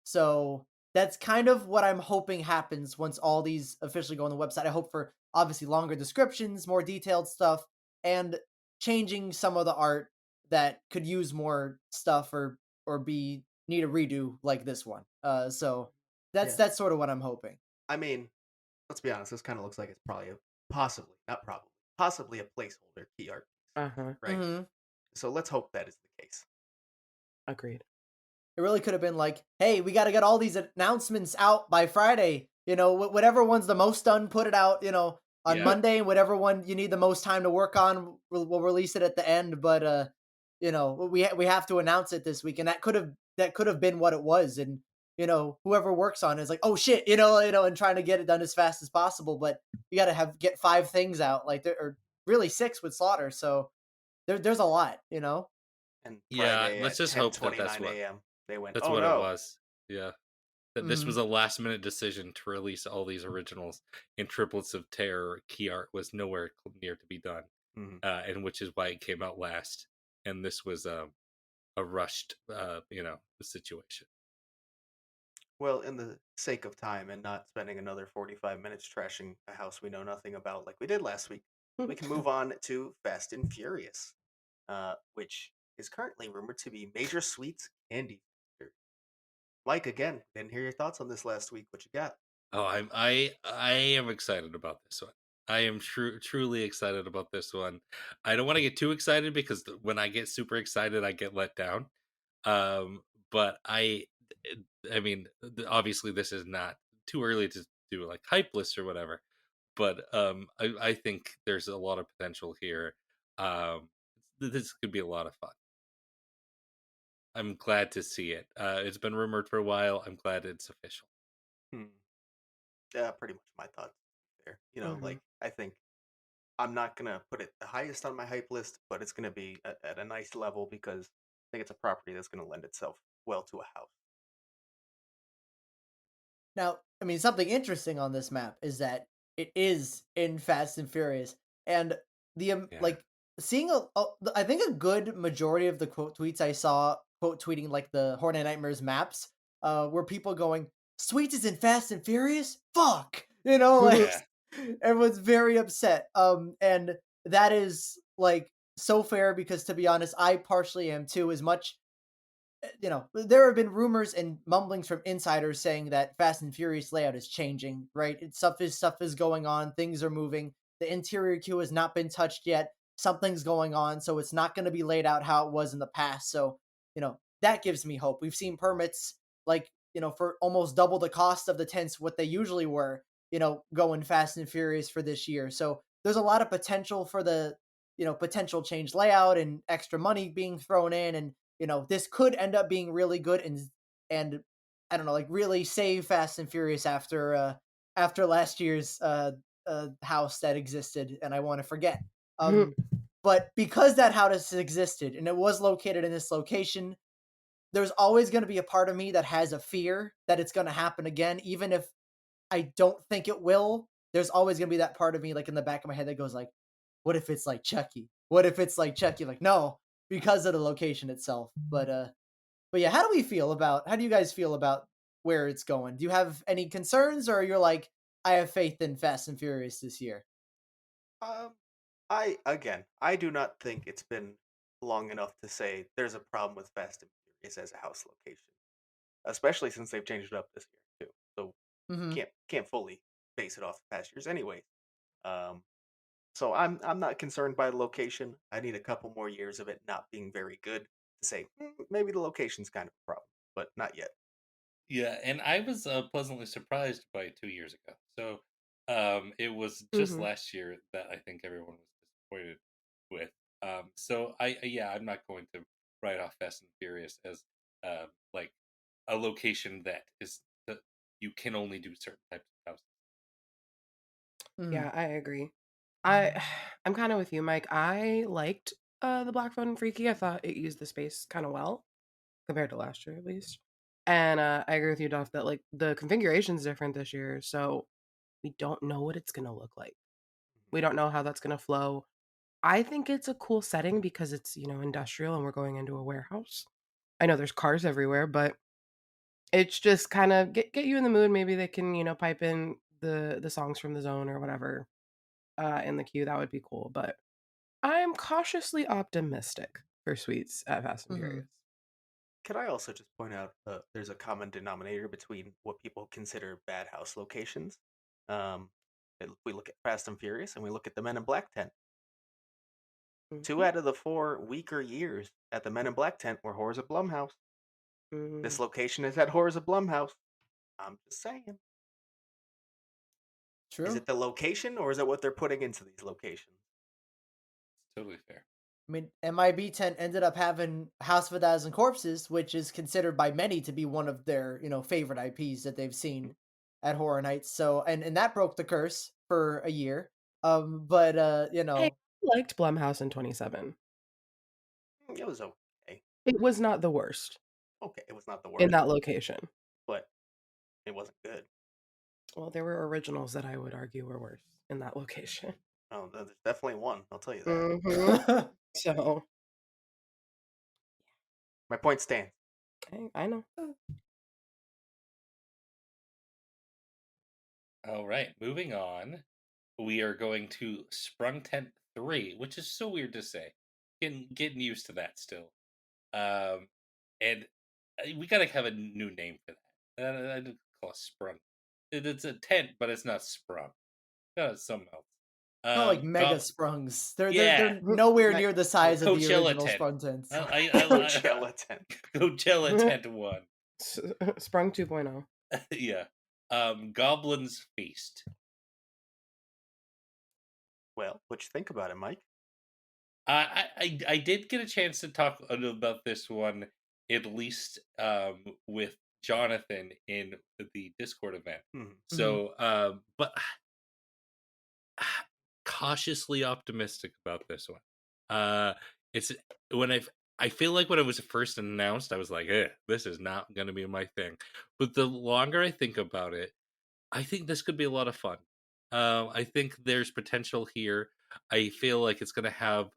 So that's kind of what I'm hoping happens once all these officially go on the website. I hope for obviously longer descriptions, more detailed stuff, and changing some of the art that could use more stuff or be need a redo like this one. So
Yeah,
that's sort of what I'm hoping.
I mean, let's be honest. This kind of looks like it's probably possibly, not probably, possibly a placeholder key art piece,
Uh-huh.
right?
Hmm.
So let's hope that is the case.
Agreed.
It really could have been like, hey, we got to get all these announcements out by Friday. Whatever one's the most done, put it out, on
Yeah.
Monday. Whatever one you need the most time to work on, we'll release it at the end. But we have to announce it this week, and that could have been what it was. And whoever works on it is like, oh shit, and trying to get it done as fast as possible. But you got to get 5 things out, like there or really 6 with Slaughter. So there's a lot.
And
Yeah,
Friday
let's
at
just hope that
10:29 a.m., they went,
that's
"Oh
what it
no,
was. Yeah. That this was
Mhm.
a last minute decision to release all these originals, and Triplets of Terror key art was nowhere near to be done,
Mhm.
and which is why it came out last. And this was a rushed, situation.
Well, in the sake of time and not spending another 45 minutes trashing a house we know nothing about like we did last week, we can move on to Fast and Furious, which is currently rumored to be Major Sweet's candy factory. Mike, again, didn't hear your thoughts on this last week. What you got?
Oh, I am excited about this one. I am truly excited about this one. I don't want to get too excited because when I get super excited, I get let down. Um, but I mean, obviously, this is not too early to do like hype lists or whatever. But I think there's a lot of potential here. Um, this could be a lot of fun. I'm glad to see it. It's been rumored for a while. I'm glad it's official.
Hmm. Yeah, pretty much my thoughts there.
Mhm.
I think I'm not gonna put it the highest on my hype list, but it's gonna be at a nice level because I think it's a property that's gonna lend itself well to a house.
Now, I mean, something interesting on this map is that it is in Fast and Furious, and
Yeah.
like seeing I think a good majority of the quote tweets I saw quote tweeting like the Hornet Nightmares maps, were people going, "Sweet is in Fast and Furious, fuck," like
Yeah.
everyone's very upset. And that is like so fair because to be honest, I partially am too. As much there have been rumors and mumblings from insiders saying that Fast and Furious layout is changing, right? Stuff is going on, things are moving. The interior queue has not been touched yet. Something's going on, so it's not going to be laid out how it was in the past. So, that gives me hope. We've seen permits like, for almost double the cost of the tents what they usually were, going Fast and Furious for this year. So, there's a lot of potential for the, potential change layout and extra money being thrown in, and this could end up being really good, and I don't know, like really save Fast and Furious after last year's house that existed, and I want to forget. Um, but because that house existed and it was located in this location, there's always going to be a part of me that has a fear that it's going to happen again, even if I don't think it will. There's always going to be that part of me, like in the back of my head, that goes like, "What if it's like Chucky? What if it's like Chucky?" Like, no, because of the location itself. But yeah, how do you guys feel about where it's going? Do you have any concerns, or you're like, I have faith in Fast and Furious this year?
Um, I do not think it's been long enough to say there's a problem with Fast and Furious as a house location, especially since they've changed it up this year too. So
Hmm.
can't fully base it off the past years, anyway. Um, so I'm not concerned by the location. I need a couple more years of it not being very good to say maybe the location's kind of a problem, but not yet.
Yeah, and I was pleasantly surprised by 2 years ago. So it was just
Mhm.
last year that I think everyone was disappointed with. So yeah, I'm not going to write off Fast and Furious as like a location that is that you can only do certain types of houses.
Hmm.
Yeah, I agree. I I'm kinda with you, Mike. I liked, the Black Phone Freaky. I thought it used the space kinda well, compared to last year, at least. And, I agree with you, Duff, that, like, the configuration's different this year, so we don't know what it's gonna look like. We don't know how that's gonna flow. I think it's a cool setting because it's, industrial and we're going into a warehouse. I know there's cars everywhere, but it's just kinda get you in the mood. Maybe they can, pipe in the songs from the Zone or whatever, in the queue. That would be cool, but I'm cautiously optimistic for Sweets at Fast and
Hmm.
Furious.
Can I also just point out there's a common denominator between what people consider bad house locations? Um, we look at Fast and Furious and we look at the Men in Black tent. Two
Mhm,
out of the four weaker years at the Men in Black tent were Horrors of Blumhouse.
mhm.
This location is at Horrors of Blumhouse. I'm just saying. Is
True.
it the location or is it what they're putting into these locations?
It's totally fair.
I mean, MIB 10 ended up having House of a Thousand Corpses, which is considered by many to be one of their, favorite IPs that they've seen at Horror Nights. So, and that broke the curse for a year. But
Hey, I liked Blumhouse in 27.
It was okay.
It was not the worst
Okay, it was not the
in
worst.
that location.
It wasn't good.
Well, there were originals that I would argue were worse in that location.
Oh, there's definitely one. I'll tell you that.
Hmm. So,
My point stands.
I know.
All right, moving on. We are going to Sprung Tent 3, which is so weird to say. Getting used to that still. And we gotta have a new name for that. I didn't call it Sprung. It's a tent, but it's not Sprung. No, it's something else.
Not like mega
Gob
sprungs.
Yeah,
They're nowhere
Ni-
near the size of the
Coachella
original
tent.
sprung tents.
Coachella tent.
Coachella tent 1.
Sprung 2.0.
Yeah. Goblin's Feast.
Well, what you think about it, Mike?
I did get a chance to talk about this one at least with Jonathan in the Discord event.
Mhm.
So but cautiously optimistic about this one. It's when I feel like when it was first announced, I was like, this is not going to be my thing. But the longer I think about it, I think this could be a lot of fun. I think there's potential here. I feel like it's going to have,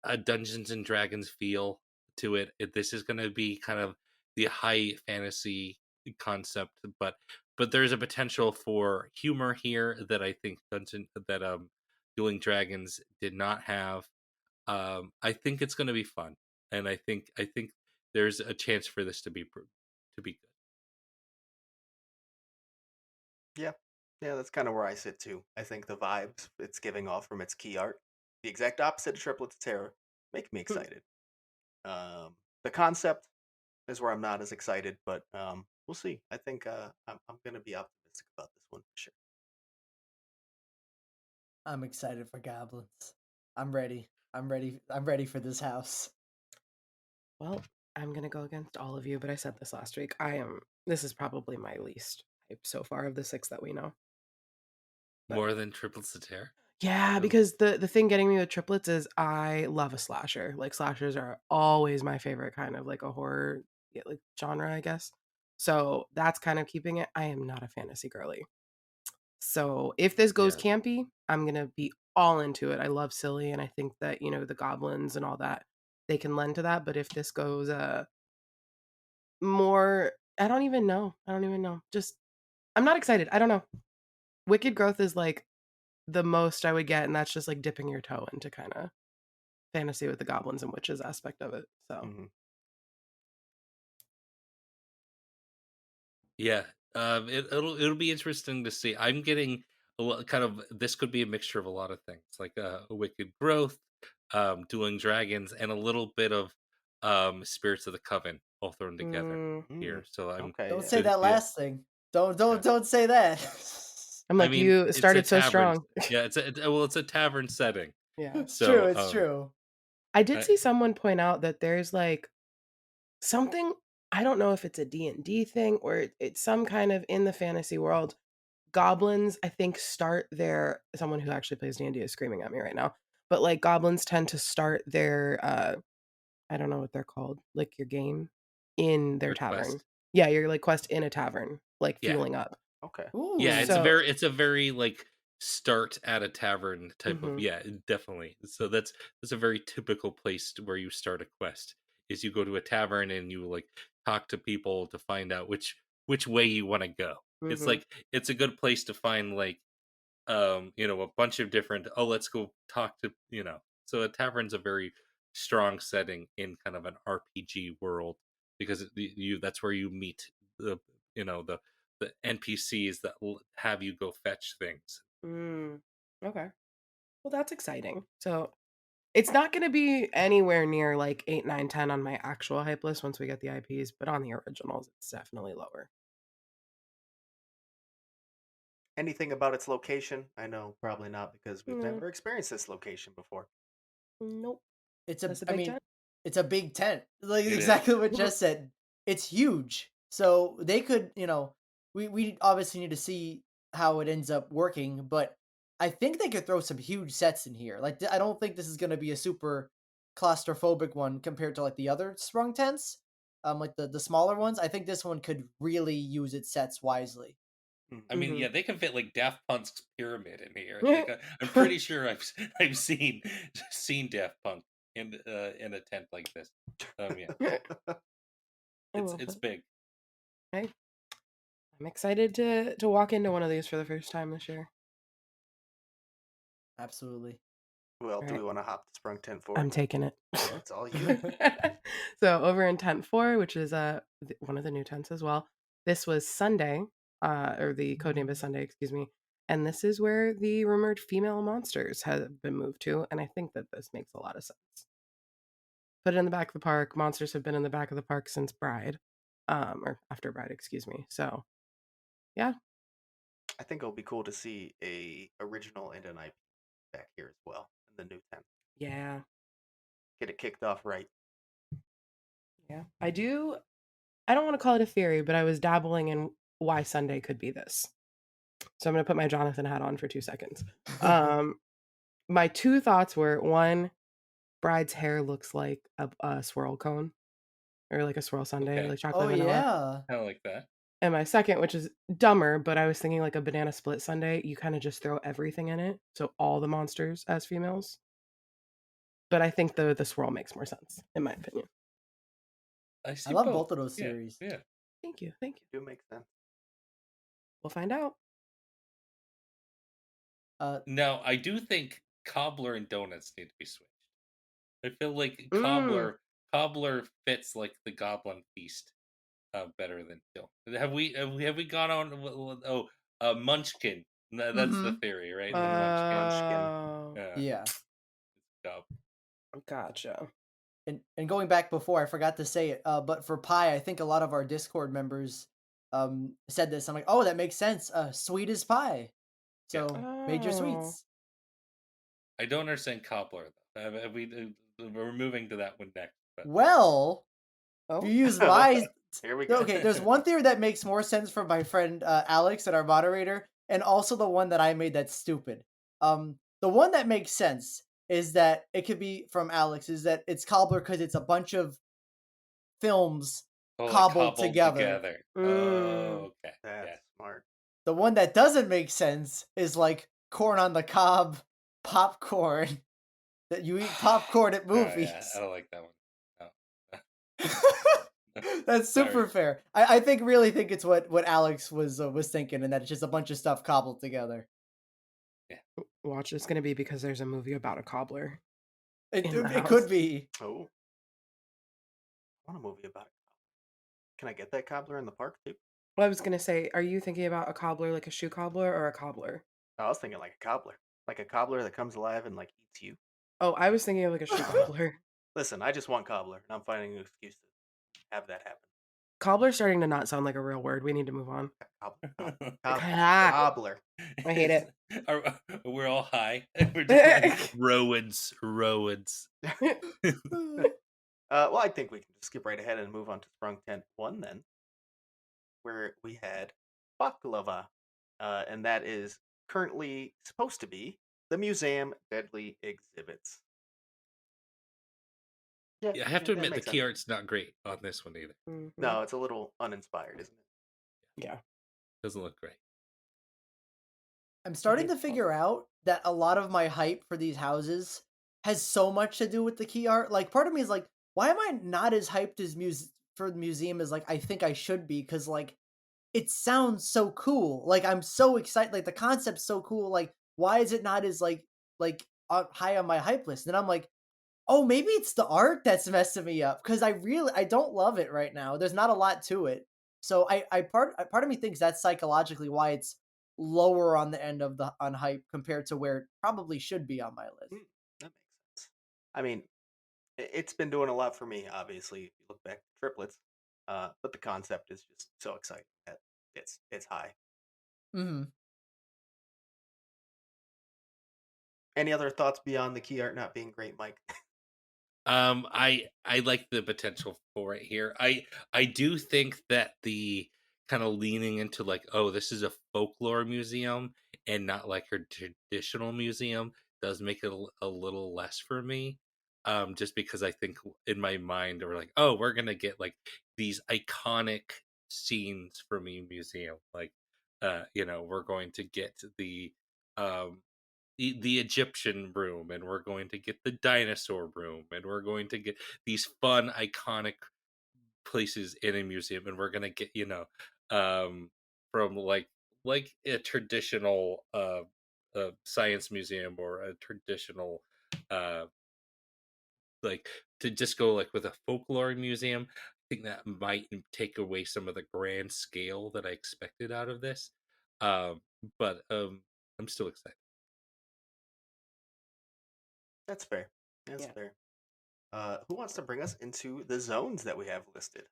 a Dungeons and Dragons feel to it. This is going to be kind of the high fantasy concept, but there's a potential for humor here that I think Dueling Dragons did not have. I think it's going to be fun, and I think there's a chance for this to be good.
Yeah. Yeah, that's kind of where I sit too. I think the vibes it's giving off from its key art, the exact opposite of Triplets of Terror, make me excited. The concept is where I'm not as excited, but we'll see. I think I'm going to be optimistic about this one for sure.
I'm excited for goblins. I'm ready. I'm ready. I'm ready for this house.
Well, I'm gonna go against all of you, but I said this last week. This is probably my least hype so far of the 6 that we know. But
More than Triplets of Terror.
yeah, because the thing getting me with triplets is I love a slasher. Like slashers are always my favorite kind of like a horror, yeah, like genre, I guess. So that's kind of keeping it. I am not a fantasy girly. So if this goes
Yeah.
campy, I'm gonna be all into it. I love silly, and I think that the goblins and all that they can lend to that. But if this goes more, I don't even know. I don't even know. Just I'm not excited. I don't know. Wicked growth is like the most I would get, and that's just like dipping your toe into kind of fantasy with the goblins and witches aspect of it. So
Hmm.
Yeah, it'll be interesting to see. I'm getting kind of this could be a mixture of a lot of things, like a wicked growth, dueling dragons, and a little bit of spirits of the coven all thrown together
mm,
here. So I'm
Okay,
Don't
yeah.
say
so
that
yeah,
last thing. Don't
yeah.
don't don't say that.
I'm
I
like,
mean,
you
it's a
started so
tavern.
strong.
Yeah, it's a tavern setting.
Yeah.
It's true.
So
It's true.
I did
I,
see someone point out that there's like something, I don't know if it's a D&D thing or it's some kind of in the fantasy world. Goblins, I think, start their someone who actually plays D&D is screaming at me right now. But like goblins tend to start their I don't know what they're called, like your game in their tavern.
request.
Yeah, your like quest in a tavern, like
Yeah,
fueling up.
Okay.
yeah.
Ooh.
So,
It's a very like start at a tavern type of
mhm,
yeah, definitely. So that's a very typical place where you start a quest. Is you go to a tavern and you like talk to people to find out which way you want to go. It's
mhm,
like it's a good place to find like a bunch of different, oh, let's go talk to, so a tavern's a very strong setting in kind of an RPG world because that's where you meet the the NPCs that will have you go fetch things.
mm. Okay. Well, that's exciting. So it's not going to be anywhere near like 8, 9, 10 on my actual hype list once we get the IPs, but on the originals, it's definitely lower.
Anything about its location? I know probably not because we've
Mm,
never experienced this location before.
nope.
It's a
That's a
I
big
mean,
10.
it's a big tent. Like
It is.
exactly what Jess said. It's huge. So they could, we obviously need to see how it ends up working, but I think they could throw some huge sets in here. Like I don't think this is going to be a super claustrophobic one compared to like the other sprung tents, like the smaller ones, I think this one could really use its sets wisely.
I mean,
Mhm.
yeah, they can fit like Daft Punk's pyramid in here. Like, I'm pretty sure I've seen Daft Punk in a tent like this. Yeah,
I love
it's
it.
big.
Hey, I'm excited to walk into one of these for the first time this year.
Absolutely.
Well,
All
do we
right,
want to hop to Sprung Tent 4?
I'm taking it.
Yeah, it's all you.
So over in tent 4, which is one of the new tents as well. This was Sunday, or the codename is Sunday, excuse me. And this is where the rumored female monsters have been moved to, and I think that this makes a lot of sense. Put it in the back of the park. Monsters have been in the back of the park since Bride, or after Bride, excuse me. So yeah,
I think it'll be cool to see a original and an IP back here as well in the new tent.
yeah,
Get it kicked off right.
yeah. I don't want to call it a theory, but I was dabbling in why Sunday could be this. So I'm gonna put my Jonathan hat on for 2 seconds. My two thoughts were: one, Bride's hair looks like a swirl cone or like a swirl sundae,
Okay,
like
Oh
chocolate vanilla.
yeah.
kind of like that.
And my second, which is dumber, but I was thinking like a banana split sundae, you kind of just throw everything in it. So all the monsters as females. But I think the swirl makes more sense, in my opinion.
I
I
see
love
both.
both of those
Yeah,
series.
yeah.
Thank you. Thank you.
Do make sense.
We'll find out.
Uh,
Now, I do think cobbler and donuts need to be switched. I feel like
Mm,
cobbler fits like the goblin feast better than Dill. Have we gone on? Oh, Munchkin. That's the
mm-hmm.
theory, right? The Munchkin.
Munchkin.
Yeah,
Yeah.
gob-
gotcha.
And going back before, I forgot to say it. But for pie, I think a lot of our Discord members said this. I'm like, oh, that makes sense. Sweet as pie.
yeah.
So major
Oh.
sweets.
I don't understand cobbler though. We're moving to that one next, but
Well, if
Oh.
you use my
Here we go.
okay, there's one theory that makes more sense from my friend Alex and our moderator, and also the one that I made that's stupid. The one that makes sense is that it could be from Alex is that it's cobbler because it's a bunch of films
oh, like
cobbled
cobbled
together.
together.
Mm.
Oh, okay.
That's
Yeah.
smart.
The one that doesn't make sense is like corn on the cob popcorn that you eat popcorn at
Oh yeah, I
movies.
don't like that one. No.
That's super
Sorry.
fair. I think really think it's what Alex was thinking, and that it's just a bunch of stuff cobbled together.
Watch, it's gonna be because there's a movie about a cobbler
It
in the
it could
house.
be.
Oh, I want a movie about it. Can I get that cobbler in the park too?
Well, I was gonna say, are you thinking about a cobbler like a shoe cobbler or a cobbler?
I was thinking like a cobbler that comes alive and like eats you.
Oh, I was thinking of like a shoe cobbler.
Listen, I just want cobbler, and I'm finding an excuse to have that happen.
Cobbler's starting to not sound like a real word. We need to move on. Ah,
Cobbler.
I hate it.
We're all high. We're just like Rowan's.
Well, I think we can just skip right ahead and move on to Sprung Tent 1 then, where we had Baklava, and that is currently supposed to be the museum deadly exhibits. Yeah,
Yeah, I have to
that
admit the
makes
key
sense.
art's not great on this one either.
Mhm.
No, it's a little uninspired, isn't it?
Yeah.
Doesn't look great.
I'm starting
hate
to figure out that a lot of my hype for these houses has so much to do with the key art. Like, part of me is like, why am I not as hyped as for the museum as like I think I should be? Because like it sounds so cool. Like I'm so excited. Like the concept's so cool. Like why is it not as high on my hype list? And I'm like, oh, maybe it's the art that's messing me up because I don't love it right now. There's not a lot to it. So part of me thinks that's psychologically why it's lower on the end of the on hype compared to where it probably should be on my list.
That makes sense. I mean, it's been doing a lot for me, obviously, if you look back to triplets. But the concept is just so exciting that it's high.
Mm-hmm.
Any other thoughts beyond the key art not being great, Mike?
I like the potential for it here. I do think that the kind of leaning into like, oh, this is a folklore museum and not like a traditional museum does make it a little less for me. just because I think in my mind we're like, oh, we're gonna get like these iconic scenes from a museum, like we're going to get um the Egyptian room, and we're going to get the dinosaur room, and we're going to get these fun iconic places in a museum, and we're gonna get from like a traditional science museum, or a traditional uh like to just go like with a folklore museum. I think that might take away some of the grand scale that I expected out of this. um but I'm still excited.
That's fair. That's
Yeah.
fair. Who wants to bring us into the zones that we have listed?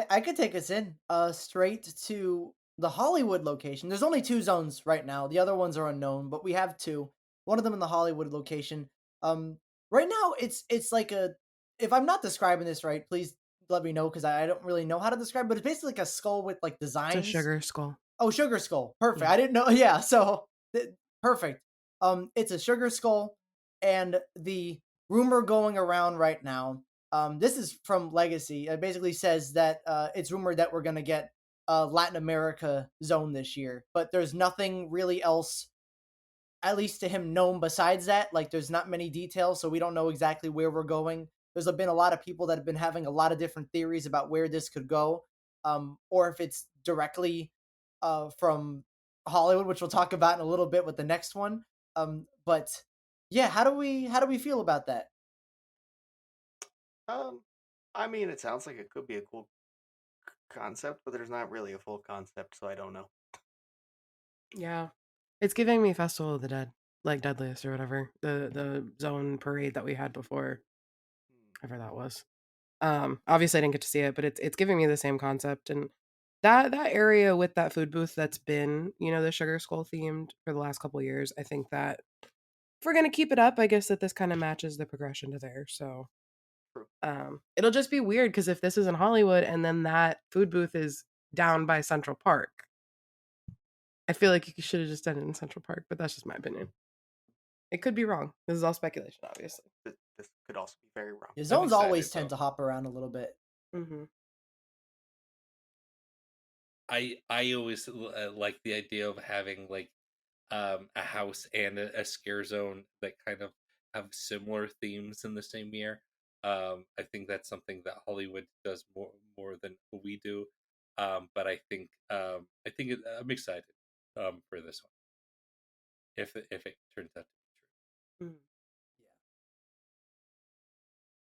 I could take us in straight to the Hollywood location. There's only two zones right now. The other ones are unknown, but we have two. One of them in the Hollywood location. Um, right now it's like a. If I'm not describing this right, please let me know because I don't really know how to describe. But it's basically like a skull with like
It's a
designs.
sugar skull.
Oh, sugar skull. Perfect.
Yeah.
I didn't know. Yeah. So perfect. It's a sugar skull, and the rumor going around right now. This is from Legacy. It basically says that it's rumored that we're gonna get a Latin America zone this year, but there's nothing really else, at least to him, known besides that. Like, there's not many details, so we don't know exactly where we're going. There's been a lot of people that have been having a lot of different theories about where this could go, or if it's directly from Hollywood, which we'll talk about in a little bit with the next one. But yeah, how do we feel about that?
Um, I mean, it sounds like it could be a cool concept, but there's not really a full concept, so I don't know.
Yeah. It's giving me Festival of the Dead, like Deadliest or whatever. The zone parade that we had before, whatever that was. Obviously I didn't get to see it, but it's giving me the same concept. And that area with that food booth that's been, the sugar skull themed for the last couple years, I think that if we're gonna keep it up, I guess that this kind of matches the progression to there. So
True.
it'll just be weird because if this is in Hollywood and then that food booth is down by Central Park, I feel like you should have just done it in Central Park, but that's just my opinion. It could be wrong. This is all speculation, obviously.
This could also be very wrong.
The
I'm
zones
excited
always tend
though.
to hop around a little bit.
Mm-hmm.
I always like the idea of having like a house and a scare zone that kind of have similar themes in the same year. I think that's something that Hollywood does more than we do. But I'm excited for this one, if it turns out to
Mm.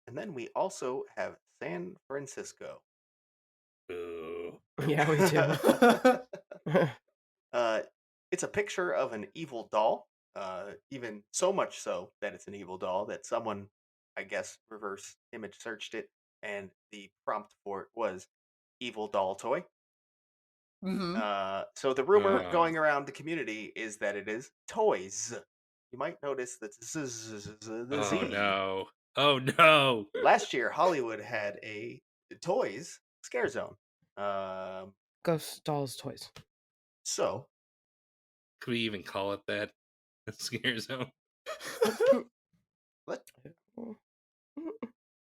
And then we also have San Francisco.
be true.
Yeah, we do.
uh, it's a picture of an evil doll. Even so much so that it's an evil doll that someone, I guess, reverse image searched it, and the prompt for it was "evil doll toy."
Mm-hmm.
So the rumor
Uh,
going around the community is that it is toys. You might notice that this is the
oh
Z.
no! Oh no!
Last year, Hollywood had a toys scare zone. Um,
Ghost dolls toys.
so
Could we even call it that? A scare zone.
let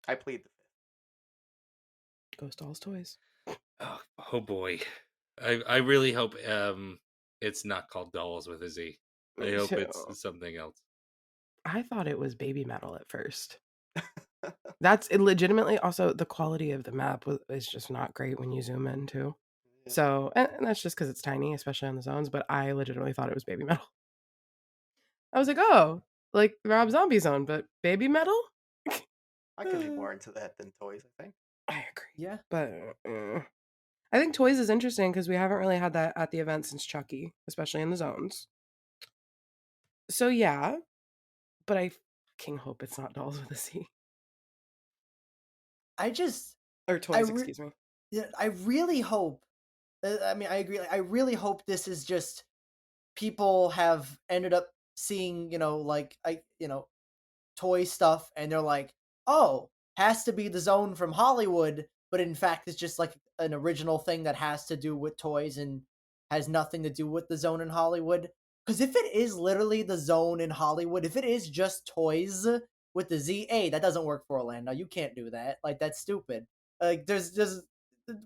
I plead the fifth.
Ghost dolls toys.
Oh boy. I really hope it's not called Dolls with a Z. I
Me
hope
too.
it's something else.
I thought it was baby metal at first. That's it. Legitimately, also the quality of the map is just not great when you zoom in too.
Yeah.
So, and that's just because it's tiny, especially on the zones. But I legitimately thought it was baby metal. I was like, oh, like Rob Zombie Zone, but baby metal.
I can be more into that than toys, I think.
I agree,
Yeah.
but I think toys is interesting because we haven't really had that at the event since Chucky, especially in the zones. So yeah, but I fucking hope it's not dolls with a C
I just
or
I
toys.
re-
Excuse me.
yeah, I really hope. I mean, I agree. Like, I really hope this is just people have ended up seeing, toy stuff, and they're like, "Oh, has to be the zone from Hollywood," but in fact, it's just like an original thing that has to do with toys and has nothing to do with the zone in Hollywood. Because if it is literally the zone in Hollywood, if it is just toys with the Z, A, that doesn't work for Orlando. You can't do that. Like, that's stupid. Like, there's just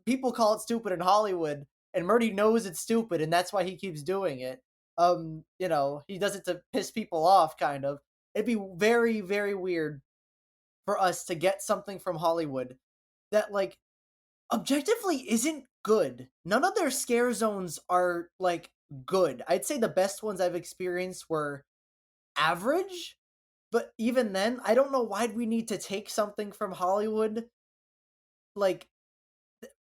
people call it stupid in Hollywood, and Murdy knows it's stupid, and that's why he keeps doing it. He does it to piss people off, kind of. It'd be very, very weird for us to get something from Hollywood that, like, objectively isn't good. None of their scare zones are like good. I'd say the best ones I've experienced were average, but even then, I don't know why we need to take something from Hollywood like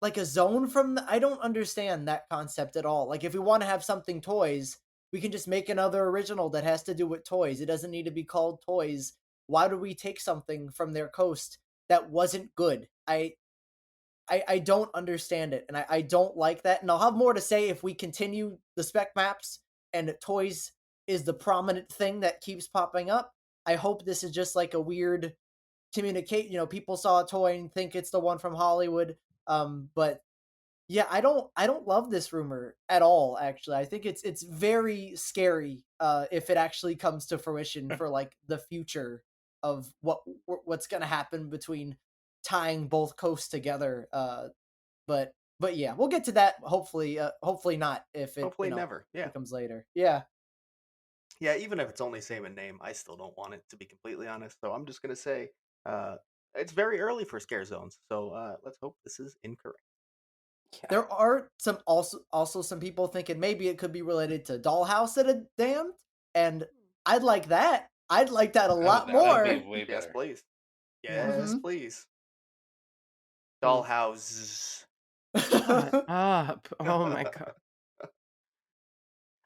like a zone from I don't understand that concept at all. Like if we want to have something toys, we can just make another original that has to do with toys. It doesn't need to be called toys. Why do we take something from their coast that wasn't good? I don't understand it, and I don't like that. And I'll have more to say if we continue the spec maps and toys is the prominent thing that keeps popping up. I hope this is just like a weird communicate. People saw a toy and think it's the one from Hollywood. But yeah, I don't love this rumor at all. Actually, I think it's very scary. If it actually comes to fruition for like the future of what's gonna happen between tying both coasts together. But yeah, we'll get to that. Hopefully not. If it
Hopefully never.
if
Yeah.
it comes later. Yeah.
Yeah, even if it's only same in name, I still don't want it, to be completely honest. So I'm just gonna say, uh, it's very early for scare zones. So let's hope this is incorrect.
Yeah.
There are some some people thinking maybe it could be related to Dollhouse at a Damned, and I'd like that. I'd like that a lot
That'd be
more.
way
Yes,
better.
please. Yes,
Hmm.
please.
Mm.
Dollhouse.
Shut up. Oh my god.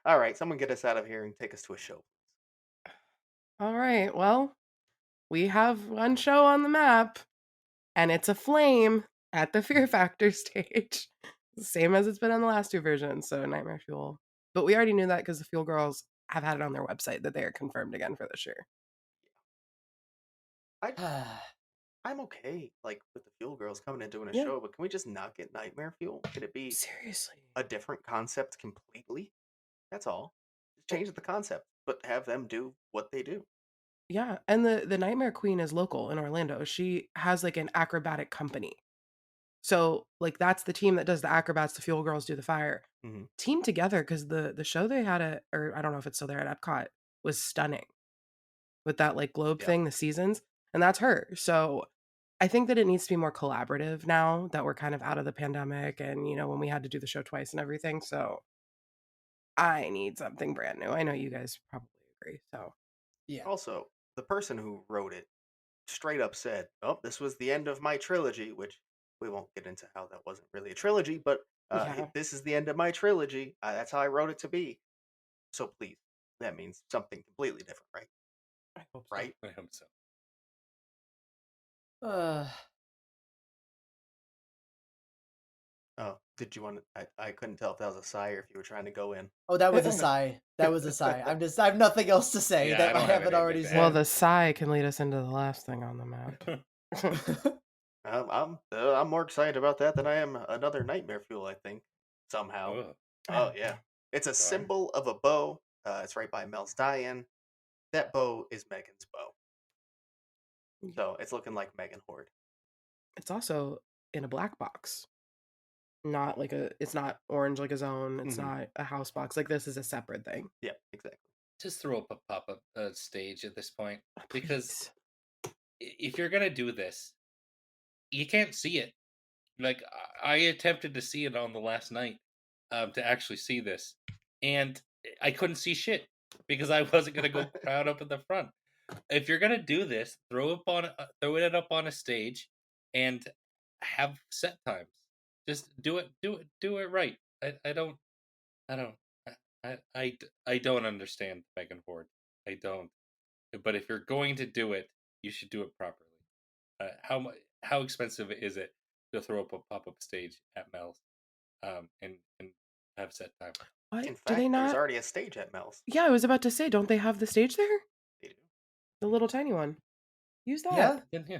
All right, someone get us out of here and take us to a show.
All right. Well, we have one show on the map, and it's a flame at the Fear Factor stage. Same as it's been on the last two versions, so Nightmare Fuel. But we already knew that because the Fuel Girls have had it on their website that they are confirmed again for this year.
I I'm okay, like with the Fuel Girls coming and doing a
Yeah.
show, but can we just not get Nightmare Fuel? Could it be
Seriously.
a different concept completely? That's all. Just change the concept, but have them do what they do.
Yeah, and the Nightmare Queen is local in Orlando. She has like an acrobatic company. So like that's the team that does the acrobats, the Fuel Girls do the fire.
Hmm.
Team together because the show they had at or I don't know if it's still there at Epcot was stunning with that like globe
Yeah.
thing, the seasons, and that's her. So I think that it needs to be more collaborative now that we're kind of out of the pandemic and when we had to do the show twice and everything. So I need something brand new. I know you guys probably agree. So
Yeah.
Also, the person who wrote it straight up said, "Oh, this was the end of my trilogy," which we won't get into how that wasn't really a trilogy, but
yeah,
this is the end of my trilogy. That's how I wrote it to be. So please, that means something completely different, right?
I hope so.
Right?
I hope so.
Uh,
Oh, did you want to? I couldn't tell if that was a sigh or if you were trying to go in.
oh, that was a sigh. That was a sigh. I have nothing else to say
Yeah, I
that I
don't have
haven't
anything
already
to
Well,
add.
said.
the sigh can lead us into the last thing on the map.
I'm more excited about that than I am another Nightmare Fuel. I think somehow.
Oh,
Oh yeah, it's a
you are?
symbol of a bow. It's right by Mel's die-in. That bow is Megan's bow, so it's looking like Megan Horde.
It's also in a black box. Not like it's not orange like a zone. It's
Mhm.
not a house box. Like this is a separate thing.
Yeah, exactly.
Just throw up a pop-up stage at this point,
Oh,
because
please.
if you're gonna do this, you can't see it. Like I attempted to see it on the last night, to actually see this, and I couldn't see shit because I wasn't gonna go crowd up in the front. If you're gonna do this, throw it up on a stage, and have set times. Just do it right. I don't, I don't understand Megan Ford. I don't. But if you're going to do it, you should do it properly. How expensive is it to throw up a pop up stage at Mel's, and have set time?
What?
In
Do they
fact, there's
not?
already a stage at Mel's.
Yeah, I was about to say, don't they have the stage there?
They do.
The little tiny one. Use that.
Yeah.
Then yeah,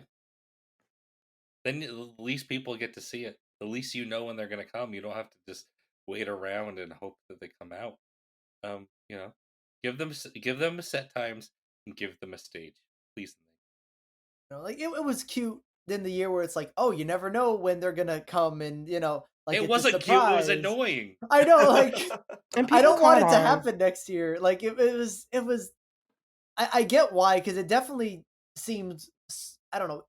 then at least people get to see it. At least you know when they're gonna come. You don't have to just wait around and hope that they come out. You know. give them set times and give them a stage, please.
Like it was cute in the year where it's like, oh, you never know when they're gonna come, and like
It
it's a
wasn't cute. It was
surprise.
annoying.
I know, like
And
I
people
don't want
caught
it to
on.
happen next year. Like it was. I get why, because it definitely seemed. I don't know.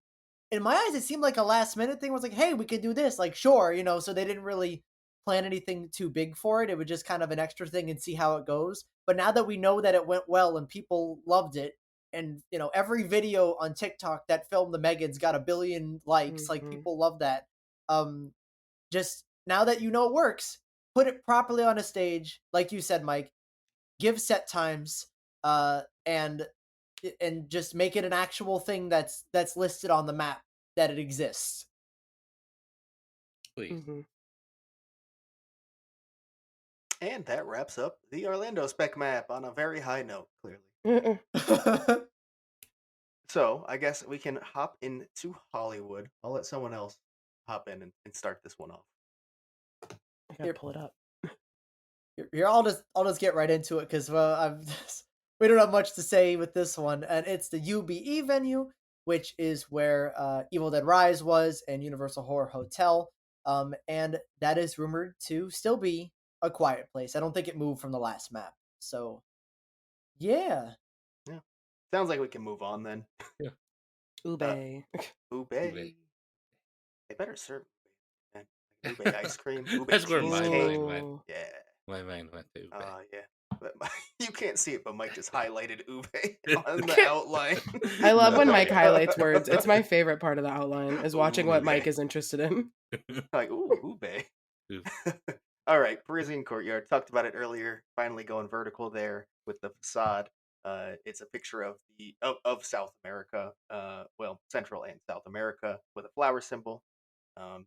In my eyes, it seemed like a last minute thing. Was like, hey, we could do this. Like, sure, So they didn't really plan anything too big for it. It was just kind of an extra thing and see how it goes. But now that we know that it went well and people loved it, and every video on TikTok that filmed the Megans got 1 billion likes. Like
Mhm.
people love that. Um, just now that it works, put it properly on a stage, like you said, Mike. Give set times, and just make it an actual thing that's listed on the map that it exists.
Please.
Mhm.
And that wraps up the Orlando spec map on a very high note, clearly. So I guess we can hop into Hollywood. I'll let someone else hop in and start this one off.
I gotta
Here,
pull it up.
here, I'll just get right into it, because we don't have much to say with this one, and it's the UBE venue, which is where Evil Dead Rise was, and Universal Horror Hotel, and that is rumored to still be a quiet place. I don't think it moved from the last map, so yeah.
Yeah. Sounds like we can move on then.
Yeah.
Ube.
Ube.
Ube.
They better serve man. Like ube ice cream, ube
That's where my
cheesecake.
mind went.
Ooh.
Yeah.
My mind went to Ube.
Yeah. But you can't see it, but Mike just highlighted ube on the outline.
I love when
No
Mike
way.
highlights words. It's my favorite part of the outline, is watching what
Ube.
Mike is interested in.
Like, ooh, ube.
Ube.
All right, Parisian Courtyard. Talked about it earlier. Finally going vertical there with the facade. It's a picture of of South America. Well, Central and South America with a flower symbol.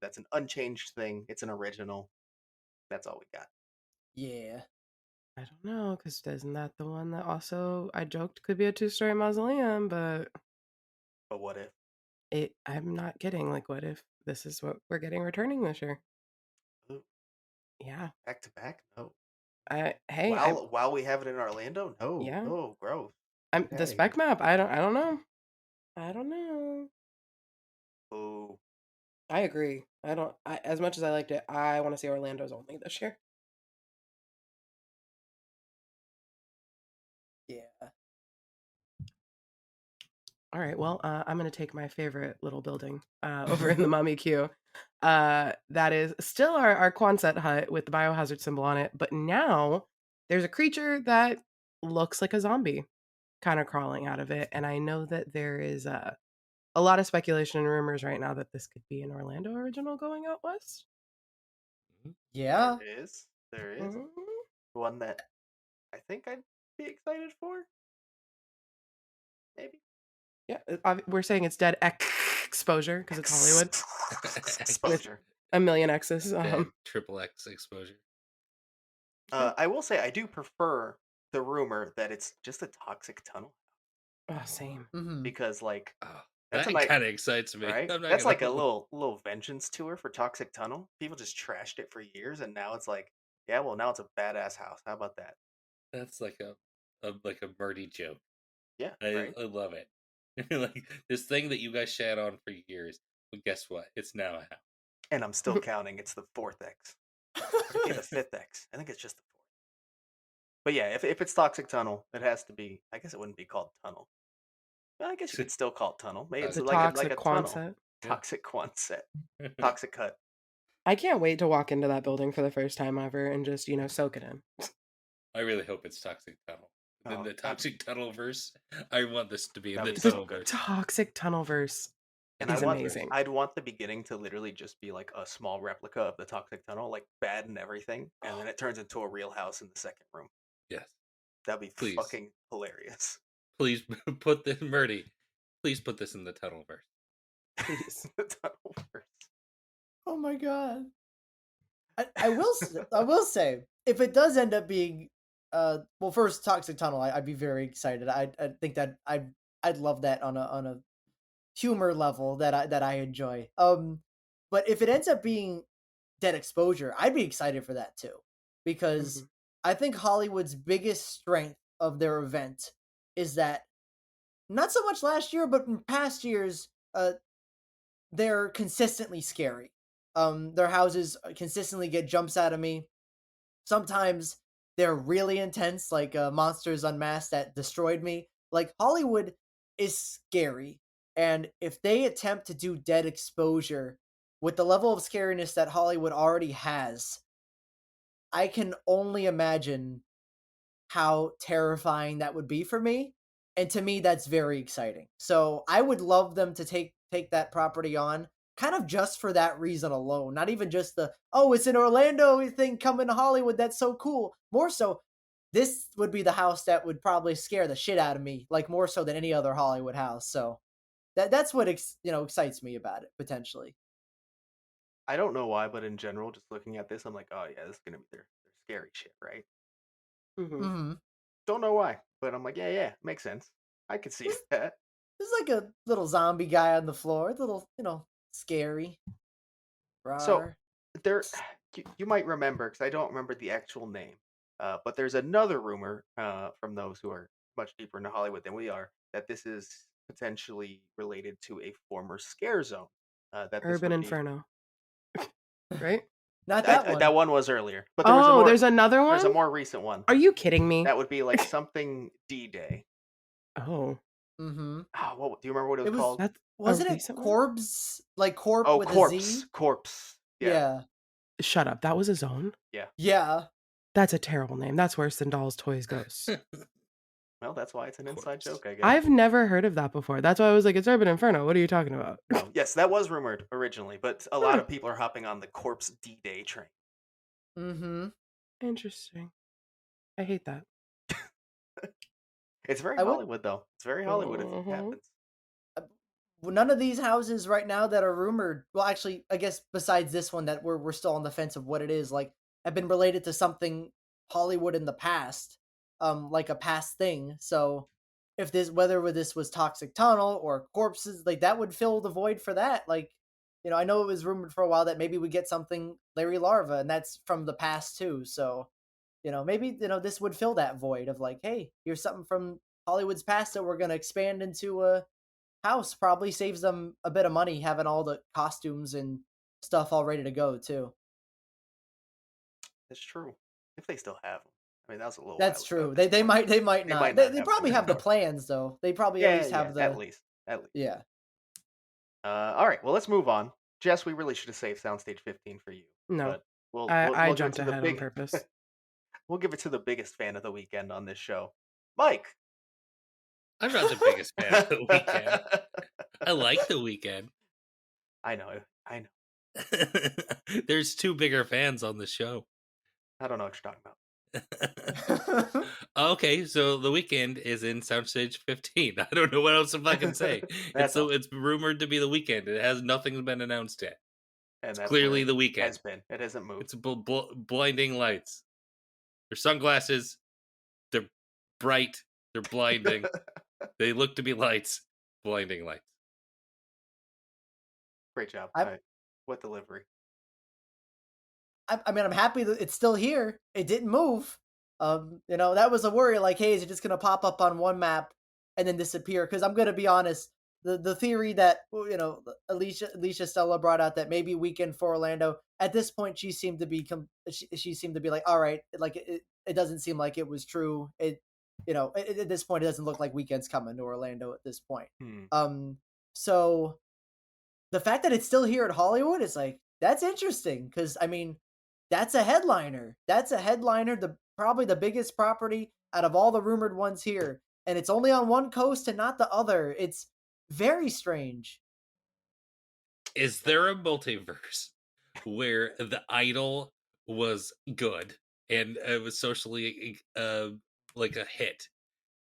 That's an unchanged thing. It's an original. That's all we got.
Yeah.
I don't know, because isn't that the one that also I joked could be a 2-story mausoleum, but
But what if?
I'm not kidding. Like, what if this is what we're getting returning this year?
Ooh,
Yeah.
back to back? No.
Hey,
While we have it in Orlando? No.
yeah.
No, gross.
I'm
Get
the
outta
spec
here.
map. I don't know. I don't know.
Oh,
I agree. As much as I liked it, I want to see Orlando's only this year.
Yeah.
All right. Well, I'm going to take my favorite little building over in the Mummy Queue. That is still our Quonset hut with the biohazard symbol on it, but now there's a creature that looks like a zombie kind of crawling out of it. And I know that there is a lot of speculation and rumors right now that this could be an Orlando original going out west.
Yeah.
there is. There is.
Mhm.
One that I think I'd be excited for. Maybe.
Yeah, we're saying it's dead exposure because it's Hollywood with
Exposure.
a million X's.
Dead triple X exposure.
I will say I do prefer the rumor that it's just a toxic tunnel
Same.
Mm-hmm.
because like
Oh,
that's
that
a nice,
kind of excites me.
right?
I'm not
That's
gonna
like a little vengeance tour for Toxic Tunnel. People just trashed it for years, and now it's like, yeah, well, now it's a badass house. How about that?
That's like a Murdy joke.
Yeah,
I
right.
love it. Like this thing that you guys shat on for years. But guess what? It's now a house.
And I'm still counting. It's the fourth X. Or the fifth X. I think it's just the fourth. But yeah, if it's Toxic Tunnel, it has to be. I guess it wouldn't be called Tunnel. Well, I guess you could still call it Tunnel. Maybe it's
The
like
toxic
a tunnel.
Quonset.
Yeah.
Toxic Quonset. Toxic Hut.
I can't wait to walk into that building for the first time ever and just, soak it in.
I really hope it's Toxic Tunnel. Then
Oh,
the Toxic Tunnel verse. I want this to be in the
That'd be so
Tunnel
good.
verse.
Toxic Tunnelverse
And
is amazing.
I'd want the beginning to literally just be like a small replica of the Toxic Tunnel, like bad and everything, and then it turns into a real house in the second room.
Yes.
That'd be
Please.
fucking hilarious.
Please put this, Murdy. Please put this in the Tunnel verse.
Please.
The Tunnelverse.
Oh my god. I will say, if it does end up being well, first Toxic Tunnel, I'd be very excited. I think that I'd love that on a humor level that I enjoy. But if it ends up being Dead Exposure, I'd be excited for that too, because
Mhm.
I think Hollywood's biggest strength of their event is that not so much last year, but in past years, they're consistently scary. Their houses consistently get jumps out of me. Sometimes they're really intense, like Monsters Unmasked that destroyed me. Like Hollywood is scary, and if they attempt to do Dead Exposure with the level of scariness that Hollywood already has, I can only imagine how terrifying that would be for me. And to me, that's very exciting. So I would love them to take that property on, kind of just for that reason alone. Not even just the oh, it's an Orlando thing coming to Hollywood. That's so cool. More so, this would be the house that would probably scare the shit out of me, like more so than any other Hollywood house. So that's what excites me about it potentially.
I don't know why, but in general, just looking at this, I'm like, oh yeah, this is gonna be their scary shit, right?
Hmm.
Mm-hmm.
Don't know why, but I'm like, yeah, makes sense. I could see that.
There's like a little zombie guy on the floor, a little scary.
So
Rar.
there, you might remember because I don't remember the actual name, but there's another rumor from those who are much deeper into Hollywood than we are that this is potentially related to a former scare zone. That this
Urban
would be
Inferno, right?
Not that
that
one.
one was earlier, but
Oh, there's another
there's a
one?
more recent one
Are you kidding me?
that would be like something D-Day.
Oh,
Mm-hmm.
What do you remember what it was
It was
called?
that's a
wasn't it
recent one?
Corbs like Corp
Oh,
with a Z?
corpse. Yeah,
Yeah.
Shut up. That was a zone?
yeah.
Yeah.
That's a terrible name. That's worse than Dolls, Toys, Ghosts.
Well, that's why it's an inside
Corpse.
joke, I guess.
I've never heard of that before. That's why I was like, it's Urban Inferno. What are you talking about?
No, yes, that was rumored originally, but a lot
Huh.
of people are hopping on the corpse D-Day train.
Mm-hmm.
Interesting. I hate that.
It's very
I would
Hollywood, though. It's very Hollywood if it
Mhm.
happens.
none of these houses right now that are rumored, well actually I guess besides this one that we're still on the fence of what it is, like have been related to something Hollywood in the past, like a past thing. So if this whether this was Toxic Tunnel or corpses, like that would fill the void for that. Like, I know it was rumored for a while that maybe we get something Larry Larva, and that's from the past too. So, maybe this would fill that void of like, hey, here's something from Hollywood's past that we're gonna expand into a house. Probably saves them a bit of money having all the costumes and stuff all ready to go too.
It's true. If they still have them. I mean, that was a little
That's
while ago
true.
at
They
this
they
point.
might they might
They
not.
might
They,
not
they
have them
probably have the
anymore.
plans though. They probably at
Yeah,
least
yeah,
have
at
the
least. At least.
yeah.
All right, well, let's move on. Jess, we really should have saved Soundstage 15 for you,
No,
but we'll, we'll,
I
we'll give it
jumped
to the
ahead on
big.
purpose.
We'll give it to the biggest fan of the weekend on this show, Mike.
I'm not the biggest fan of the weekend. I like the weekend.
I know. I know.
There's two bigger fans on the show.
I don't know what you're talking about.
Okay, so the weekend is in Soundstage 15. I don't know what else to fucking say.
That's awesome.
It's rumored to be the weekend. It has nothing's been announced yet.
And
It's
that's
clearly
where
the
it
weekend.
has been. It hasn't moved.
It's blinding lights. Their sunglasses, they're bright, they're blinding. They look to be lights, blinding lights.
Great job.
I-
All right. What delivery?
I mean, I'm happy that it's still here. It didn't move. That was a worry. Like, hey, is it just gonna pop up on one map and then disappear? Because I'm gonna be honest, the theory that Alicia Stella brought out that maybe weekend for Orlando. At this point, she seemed to be she seemed to be like, all right, like it doesn't seem like it was true. At this point, it doesn't look like weekend's coming to Orlando at this point. So the fact that it's still here at Hollywood is like that's interesting because I mean that's a headliner. That's a headliner. Probably the biggest property out of all the rumored ones here, and it's only on one coast and not the other. It's very strange.
Is there a multiverse where the idol was good and it was socially like a hit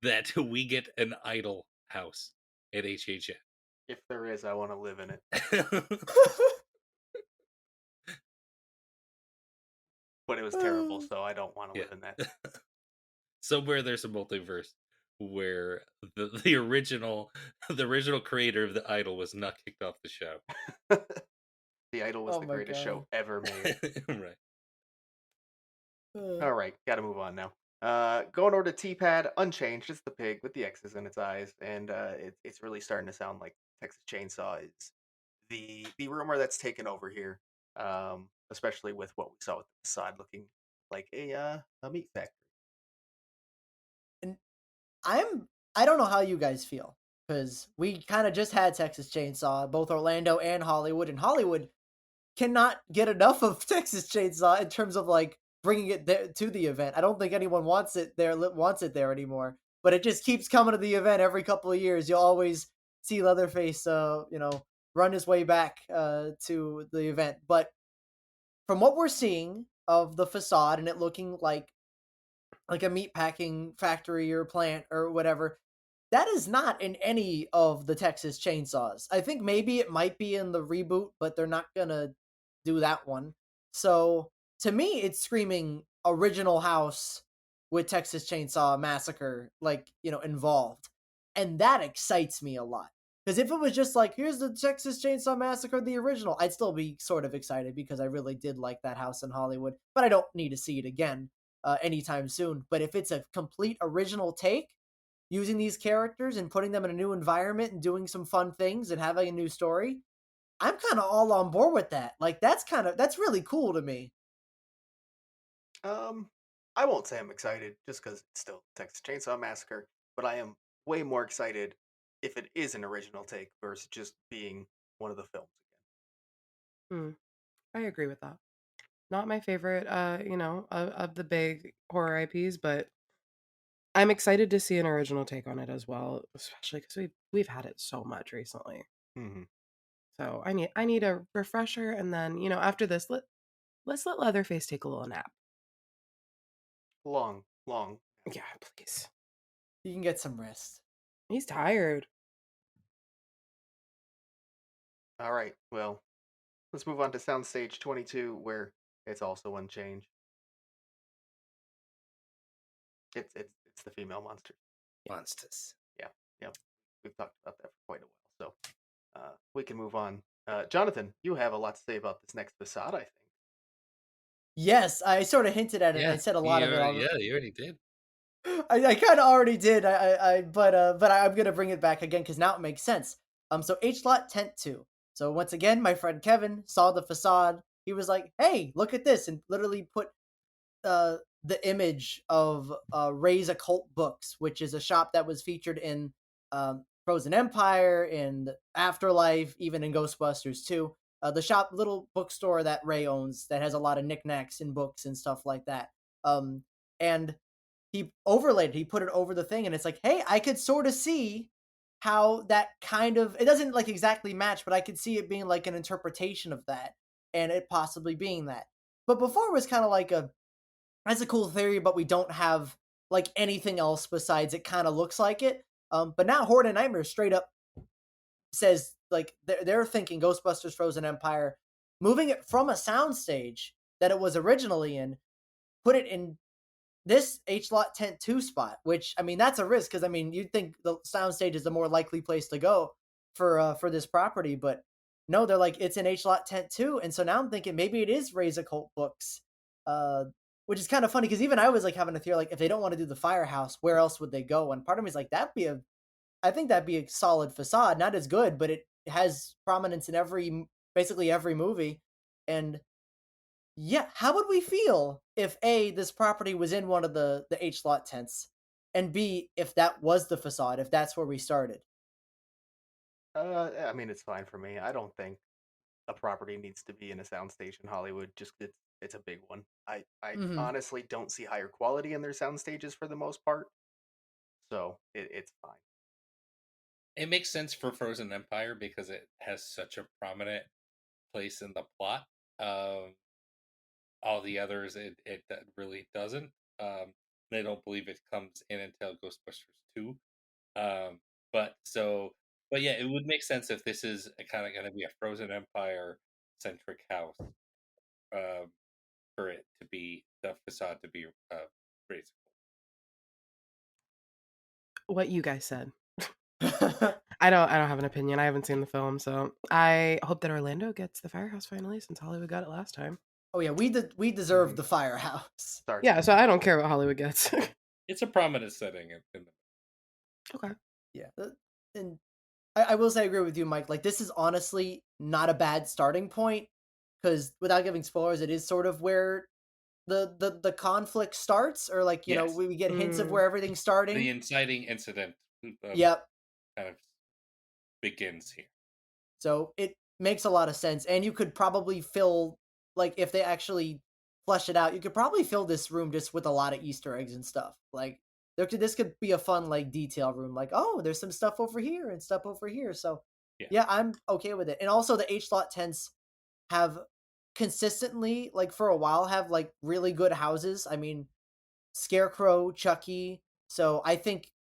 that we get an idol house at HHN?
If there is, I want to live in it. But it was terrible, so I don't want to live in that.
Somewhere there's a multiverse where the original creator of the idol was not kicked off the show.
The Idol was
Oh
the
my
greatest show
God.
Uh,
ever made.
Right.
All right, got to move on now. Going over to T-Pad, unchanged. It's the pig with the X's in its eyes, and it's really starting to sound like Texas Chainsaw is the rumor that's taken over here. Especially with what we saw with the facade looking like a meat factory.
And I'm I don't know how you guys feel because we kind of just had Texas Chainsaw, both Orlando and Hollywood, and Hollywood cannot get enough of Texas Chainsaw in terms of like bringing it there to the event. I don't think anyone wants it there anymore. But it just keeps coming to the event every couple of years. You'll always see Leatherface, run his way back to the event. But from what we're seeing of the facade and it looking like a meat packing factory or plant or whatever, that is not in any of the Texas Chainsaws. I think maybe it might be in the reboot, but they're not gonna do that one. So to me, it's screaming original house with Texas Chainsaw Massacre, involved. And that excites me a lot. Because if it was just like, here's the Texas Chainsaw Massacre, the original, I'd still be sort of excited because I really did like that house in Hollywood, but I don't need to see it again anytime soon. But if it's a complete original take, using these characters and putting them in a new environment and doing some fun things and having a new story, I'm kind of all on board with that. Like that's really cool to me.
Um, I won't say I'm excited just because it's still Texas Chainsaw Massacre, but I am way more excited if it is an original take versus just being one of the films
Hmm, I agree with that. Not my favorite, of the big horror IPs, but I'm excited to see an original take on it as well, especially because we've had it so much recently.
again.
So I need a refresher, and then after this, let's let Leatherface take a little nap.
Long, long.
Yeah, please.
You can get some rest.
He's tired.
All right, well, let's move on to Soundstage 22, where it's also unchanged. It's the female monster.
Monsters.
Yeah, yep. We've talked about that for quite a while, so we can move on. Jonathan, you have a lot to say about this next facade, I think.
Yes, I sort of hinted at it. And I
Yeah,
said a lot of it already.
yeah, you already did.
I kind of already did. I'm gonna bring it back again because now it makes sense. So H lot tent 2. So once again, my friend Kevin saw the facade. He was like, "Hey, look at this!" and literally put the image of Ray's Occult Books, which is a shop that was featured in Frozen Empire, in Afterlife, even in Ghostbusters too. The shop, little bookstore that Ray owns, that has a lot of knickknacks and books and stuff like that. And he overlaid it. He put it over the thing, and it's like, hey, I could sort of see how that kind of it doesn't like exactly match, but I could see it being like an interpretation of that, and it possibly being that. But before it was kind of like a that's a cool theory, but we don't have like anything else besides it kind of looks like it. But now Horde and Nightmare straight up says like they're thinking Ghostbusters Frozen Empire, moving it from a soundstage that it was originally in, put it in this H lot tent 2 spot, which I mean that's a risk because I mean you'd think the soundstage is the more likely place to go for this property, but no, they're like it's an H lot tent 2, and so now I'm thinking maybe it is Ray's Occult Books, uh, which is kind of funny because even I was like having a theory like if they don't want to do the firehouse, where else would they go? And part of me is like I think that'd be a solid facade, not as good, but it has prominence in basically every movie, and yeah, how would we feel if A, this property was in one of the H slot tents, and B, if that was the facade, if that's where we started?
I mean, it's fine for me. I don't think a property needs to be in a soundstage in Hollywood. Just it's a big one. I
Mhm.
honestly don't see higher quality in their sound stages for the most part, so it's fine.
It makes sense for Frozen Empire because it has such a prominent place in the plot. Um, all the others, it really doesn't. I don't believe it comes in until Ghostbusters 2. Um, but so, but yeah, it would make sense if this is kind of going to be a Frozen Empire centric house, um, for it to be the facade to be raised.
What you guys said. I don't have an opinion. I haven't seen the film, so I hope that Orlando gets the firehouse finally since Hollywood got it last time.
Oh yeah, we deserve
Mhm.
the firehouse.
Starts.
Yeah, so I don't care what Hollywood gets.
It's a prominent setting in the
Okay.
Yeah, and I will say I agree with you, Mike. Like this is honestly not a bad starting point because without giving spoilers, it is sort of where the conflict starts, or like
Yes.
we get hints of
Mm.
where everything's
The
starting.
inciting incident
Yep.
kind of begins here.
So it makes a lot of sense, and you could probably fill like if they actually flesh it out, you could probably fill this room just with a lot of Easter eggs and stuff. Like this could be a fun like detail room. Like oh, there's some stuff over here and stuff over here. So
Yeah.
yeah, I'm okay with it. And also the H slot tents have consistently like for a while have like really good houses. I mean, Scarecrow, Chucky. So I think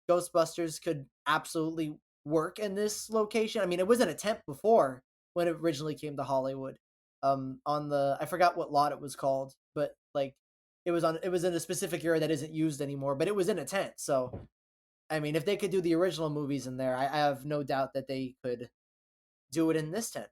Ghostbusters could absolutely work in this location. I mean, it was an attempt before when it originally came to Hollywood. On the I forgot what lot it was called, but like it was in a specific area that isn't used anymore, but it was in a tent. So I mean, if they could do the original movies in there, I have no doubt that they could do it in this tent.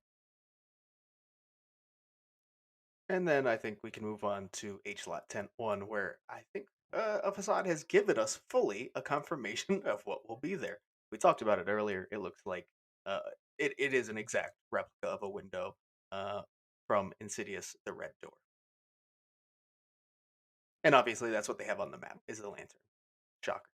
And then I think we can move on to H Lot Tent 1, where I think a facade has given us fully a confirmation of what will be there. We talked about it earlier. It looks like uh, it is an exact replica of a window uh, from Insidious The Red Door. And obviously, that's what they have on the map is the lantern. Shocker.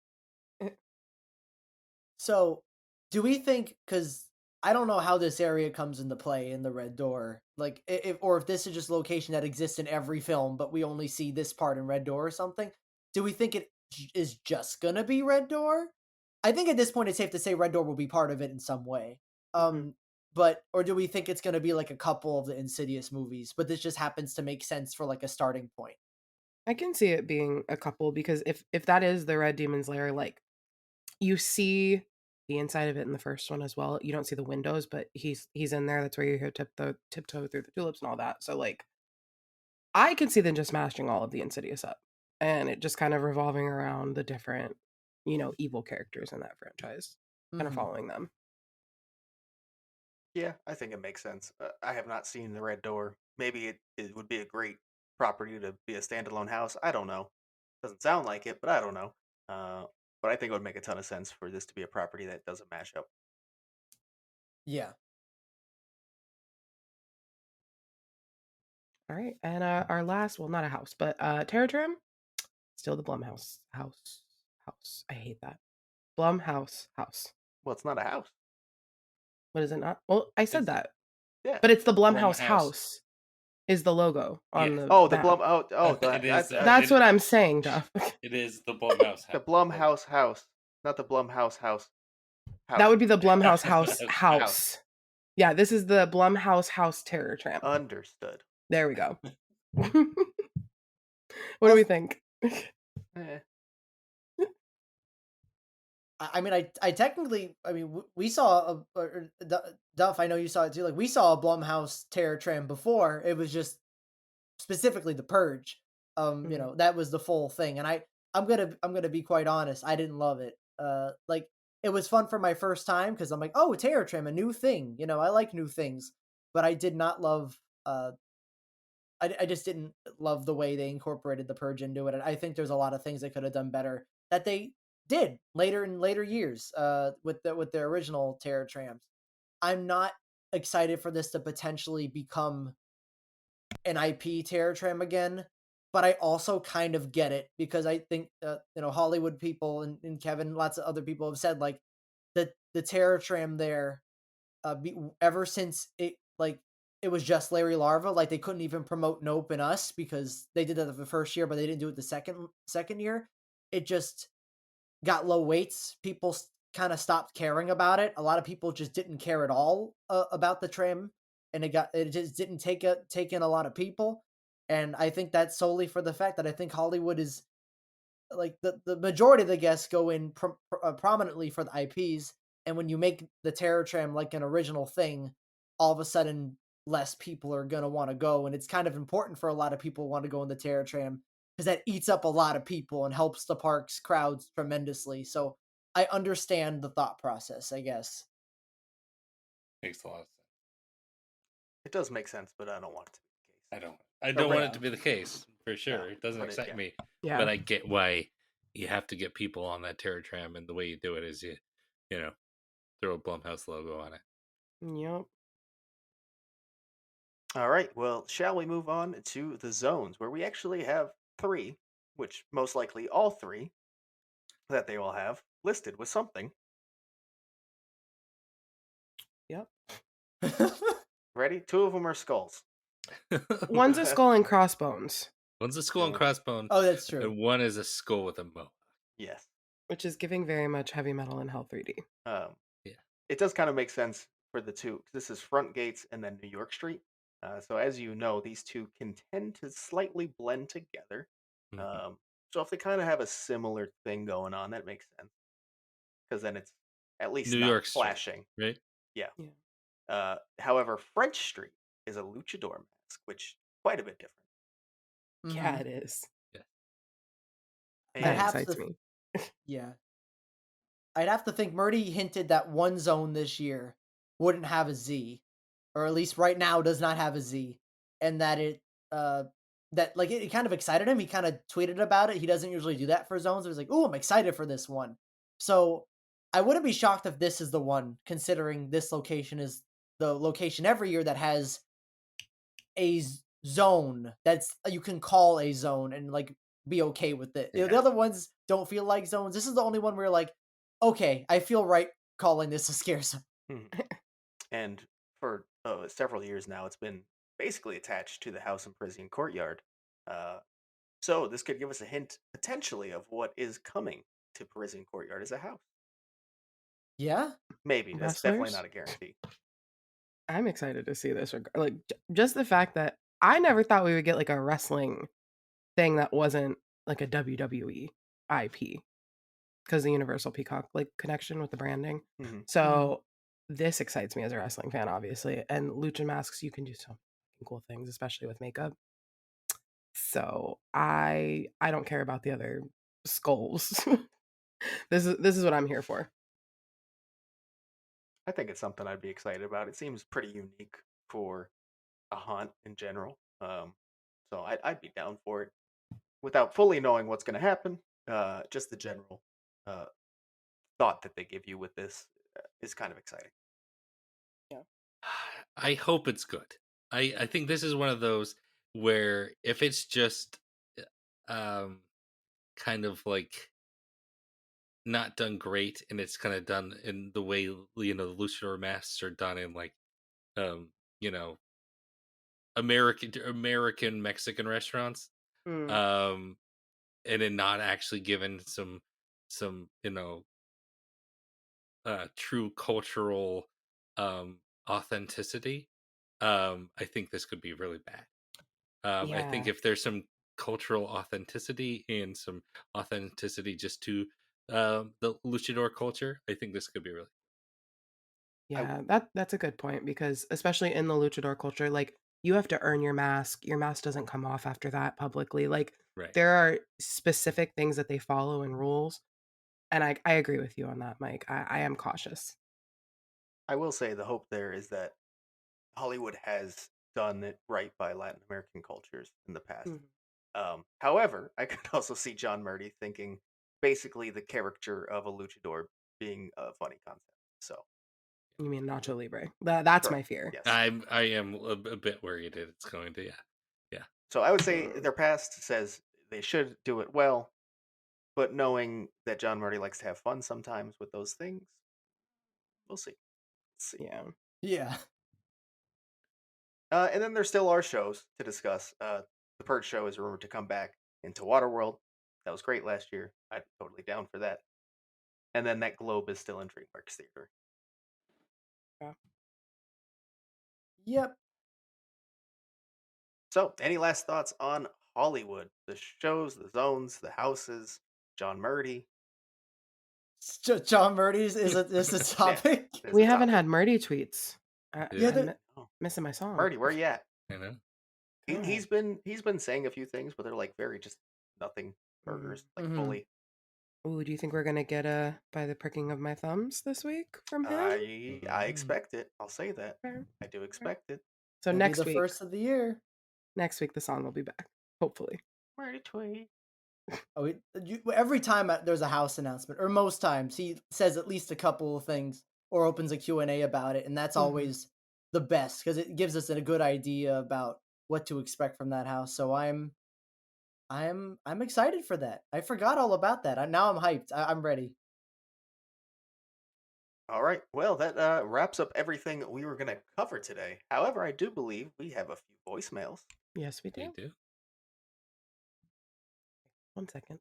So, do we think because I don't know how this area comes into play in the Red Door, like if or if this is just location that exists in every film, but we only see this part in Red Door or something. Do we think it is just gonna be Red Door? I think at this point it's safe to say Red Door will be part of it in some way.
Hmm.
But or do we think it's gonna be like a couple of the Insidious movies, but this just happens to make sense for like a starting point?
I can see it being a couple because if that is the Red Demon's Lair, like you see the inside of it in the first one as well. You don't see the windows, but he's in there. That's where you hear tiptoe through the tulips and all that. So like I can see them just mashing all of the Insidious up and it just kind of revolving around the different, evil characters in that franchise, kind of
Hmm.
following them.
Yeah, I think it makes sense. I have not seen the Red Door. Maybe it would be a great property to be a standalone house. I don't know. Doesn't sound like it, but I don't know. Uh, but I think it would make a ton of sense for this to be a property that doesn't mash up.
Yeah.
All right. And our last, well, not a house, but Terror Tram, still the Blumhouse house. I hate that. Blumhouse house.
Well, it's not a house.
What is it not? Well, I said
It's
that.
Yeah.
But it's the Blumhouse
Blumhouse.
house is the logo on
Yes.
the
Oh, the
map.
Blum. Oh,
It is.
That's what I'm saying, Jeff.
It is the Blumhouse
the
house.
Blumhouse house, not the Blumhouse house.
That
House.
would be the Blumhouse house
House.
house. Yeah, this is the Blumhouse house Terror Tramp.
Understood.
There we go. What do we
Also,
think?
Eh.
I mean, I technically, I mean, we saw Duff. I know you saw it too. Like we saw a Blumhouse Terror Tram before. It was just specifically the Purge.
Mhm.
That was the full thing, and I'm gonna be quite honest. I didn't love it. Like it was fun for my first time because I'm like, oh, Terror Tram, a new thing. I like new things, but I did not love. I just didn't love the way they incorporated the purge into it. And I think there's a lot of things they could have done better that they did later in later years with their original Terror Trams. I'm not excited for this to potentially become an IP Terror Tram again, but I also kind of get it because I think Hollywood people and Kevin, lots of other people have said like the Terror Tram there ever since it was just Larry Larva, like they couldn't even promote Nope and Us because they did that the first year, but they didn't do it the second year. It just got low weights. People kind of stopped caring about it. A lot of people just didn't care at all about the trim, and it just didn't take in a lot of people. And I think that's solely for the fact that I think Hollywood is like the majority of the guests go in prominently for the IPs, and when you make the Terror Tram like an original thing, all of a sudden less people are gonna want to go, and it's kind of important for a lot of people who want to go in the Terror Tram because that eats up a lot of people and helps the park's crowds tremendously. So I understand the thought process, I guess.
Makes a lot of sense.
It does make sense, but I don't want it to be the case.
I don't. I don't want it to
Yeah.
be the case for sure.
No,
It doesn't
but
excite me,
Yeah.
but I get why you have to get people on that Terror Tram, and the way you do it is you know, throw a Blumhouse logo on it.
Yep.
All right, well, shall we move on to the zones, where we actually have three, which most likely all three that they all have listed with something.
Yep.
Ready? Two of them are skulls.
One's a skull and crossbones,
One's a skull and
Yeah.
crossbone,
Oh, that's true.
and one is a skull with a mohawk.
Yes.
which is giving very much heavy metal and hell 3D.
Um,
Yeah.
it does kind of make sense for the two. 'Cause this is Front Gates and then New York Street. So as you know, these two can tend to slightly blend together.
Mhm.
So if they kind of have a similar thing going on, that makes sense. Because then it's at least
New
not
York Street,
flashing.
right?
Yeah.
Yeah.
However, French Street is a luchador mask, which is quite a bit different.
Yeah,
Mhm.
it is.
Yeah.
I'd
That
And
have
excites
to,
me.
yeah. I'd have to think Murdy hinted that one zone this year wouldn't have a Z, or at least right now does not have a Z, and that uh it kind of excited him. He kind of tweeted about it. He doesn't usually do that for zones. He was like, "Ooh, I'm excited for this one." So I wouldn't be shocked if this is the one, considering this location is the location every year that has a zone that's you can call a zone and like be okay with it. You know, the
yeah.
other ones don't feel like zones. This is the only one where you're like, okay, I feel right calling this a scare zone.
Mhm. And for several years now, it's been basically attached to the House and Parisian Courtyard. Uh, so this could give us a hint, potentially, of what is coming to Parisian Courtyard as a house.
Yeah,
Maybe. That's definitely
Wrestlers?
not a guarantee.
I'm excited to see this. Like, just the fact that I never thought we would get like a wrestling thing that wasn't like a WWE IP because the Universal Peacock like connection with the branding.
Hmm.
So this excites me as a wrestling fan, obviously. And lucha masks, you can do so many cool things, especially with makeup. So I don't care about the other skulls. This is what I'm here for.
I think it's something I'd be excited about. It seems pretty unique for a hunt in general. So I'd be down for it without fully knowing what's going to happen. Just the general uh, thought that they give you with this is kind of exciting.
Yeah.
I hope it's good. I think this is one of those where if it's just um kind of like not done great, and it's kind of done in the way the luchador masks are done in like um you know American Mexican restaurants,
Mm,
um and then not actually given some true cultural authenticity. I think this could be really bad. I think
yeah.
if there's some cultural authenticity and some authenticity just to the luchador culture, I think this could be really
I
Yeah, that's a good point because especially in the luchador culture, like you have to earn your mask. Your mask doesn't come off after that publicly. Like
right.
there are specific things that they follow and rules. And I agree with you on that, Mike. I am cautious.
I will say the hope there is that Hollywood has done it right by Latin American cultures in the past.
Mhm.
However, I could also see John Murdy thinking basically the character of a luchador being a funny concept. So
You mean Nacho Libre? That's my
correct.
fear.
Yes.
I am a bit worried that it's going to yeah.
So I would say
Mm,
their past says they should do it well, but knowing that John Murdy likes to have fun sometimes with those things, we'll see. Let's see.
yeah.
yeah.
And then there still are shows to discuss. The Purge show is rumored to come back into Waterworld. That was great last year. I'm totally down for that. And then that Globe is still in DreamWorks Theater.
Yeah.
Yep.
So, any last thoughts on Hollywood? The shows, the zones, the houses, John Murdy?
John Murdy's is a
Yeah,
topic.
there's
We
a
haven't
topic.
had Murdy tweets.
Yeah,
Yeah,
I'm
Oh,
missing my song.
Murdy, where you at?
you know.
He,
God.
he's been saying a few things, but they're like very just nothing
Mm.
burgers, like
hmm
fully.
Ooh, do you think we're gonna get a by the pricking of my thumbs this week from him?
I expect it. I'll say that.
Fair,
I do
fair.
expect it.
So
It'll be
next
the
week,
first of the year.
Next week, the song will be back. Hopefully.
Retweet.
Oh, every time there's a house announcement, or most times, he says at least a couple of things or opens a Q&A about it, and that's
Mhm.
always the best because it gives us a good idea about what to expect from that house. So I'm excited for that. I forgot all about that. Now I'm hyped. I'm ready.
All right. Well, that wraps up everything we were going to cover today. However, I do believe we have a few voicemails.
Yes, we
We
do.
do.
1 second.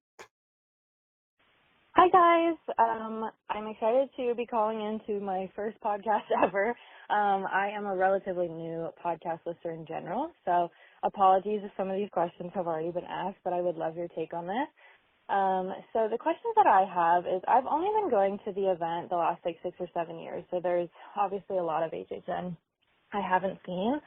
Hi guys, I'm excited to be calling into my first podcast ever. I am a relatively new podcast listener in general, so apologies if some of these questions have already been asked, but I would love your take on this. So the questions that I have is I've only been going to the event the last like 6 or 7 years, so there's obviously a lot of HHN I haven't seen.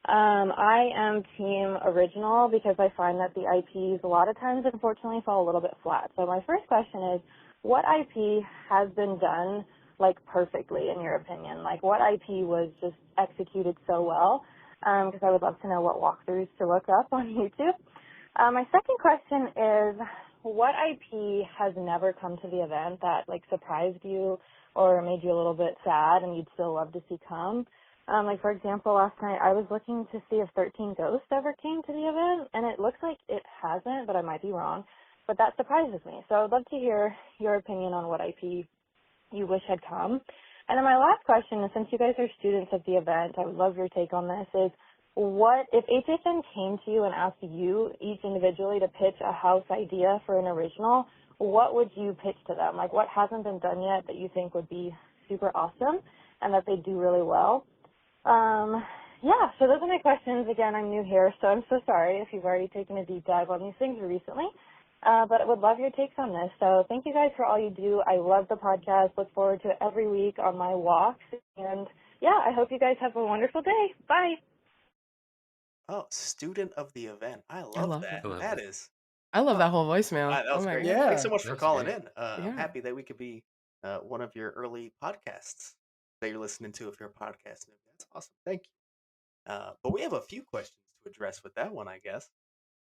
I am team original because I find that the IPs a lot of times unfortunately fall a little bit flat. So my first question is, what IP has been done like perfectly in your opinion? Like what IP was just executed so well? Because I would love to know what walkthroughs to look up on YouTube. My second question is, what IP has never come to the event that like surprised you or made you a little bit sad and you'd still love to see come? Like for example, last night I was looking to see if 13 Ghosts ever came to the event, and it looks like it hasn't, but I might be wrong. But that surprises me. So I'd love to hear your opinion on what IP you wish had come. And then my last question is, since you guys are students of the event, I would love your take on this, is what, if HSN came to you and asked you each individually to pitch a house idea for an original, what would you pitch to them? Like what hasn't been done yet that you think would be super awesome and that they do really well? Yeah, so those are my questions. Again, I'm new here, so I'm so sorry if you've already taken a deep dive on these things recently. But I would love your takes on this. So thank you guys for all you do. I love the podcast. Look forward to it every week on my walks. And yeah, I hope you guys have a wonderful day. Bye.
Oh, student of the event. I
I
love
love
that.
that.
I love
That
that.
is
I love
Huh.
that whole voicemail.
that
Oh
was
my
great.
god.
Thanks so
Yeah.
much for
That's
calling
great.
in. I'm
Yeah.
happy that we could be one of your early podcasts that you're listening to if you're a podcast newbie. That's awesome. Thank you. But we have a few questions to address with that one, I guess.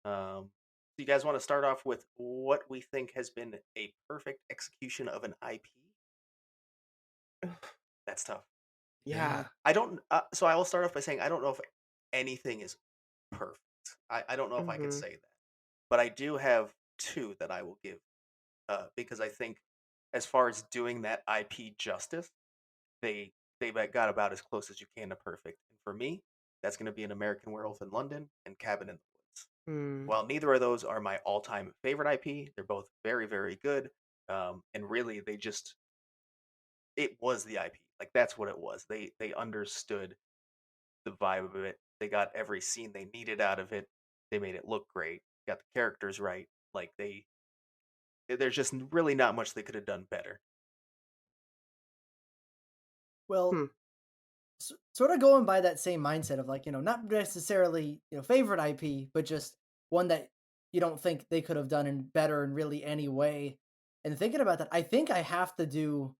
So you guys want to start off with what we think has been a perfect execution of an IP? That's tough.
Yeah.
I don't. So I will start off by saying I don't know if anything is perfect. I don't know if I could
Mhm.
say that, but I do have two that I will give because I think as far as doing that IP justice, they they got about as close as you can to perfect. And for me, that's going to be An American Werewolf in London and Cabin in the Woods.
Mm.
While neither of those are my all-time favorite IP, they're both very, very good. And really, they just it was the IP. Like that's what it was. They understood the vibe of it. They got every scene they needed out of it. They made it look great. Got the characters right. Like there's just really not much they could have done better.
Well,
Hmm.
sort of going by that same mindset of like, not necessarily, favorite IP, but just one that you don't think they could have done in better in really any way. And thinking about that, I think I have to do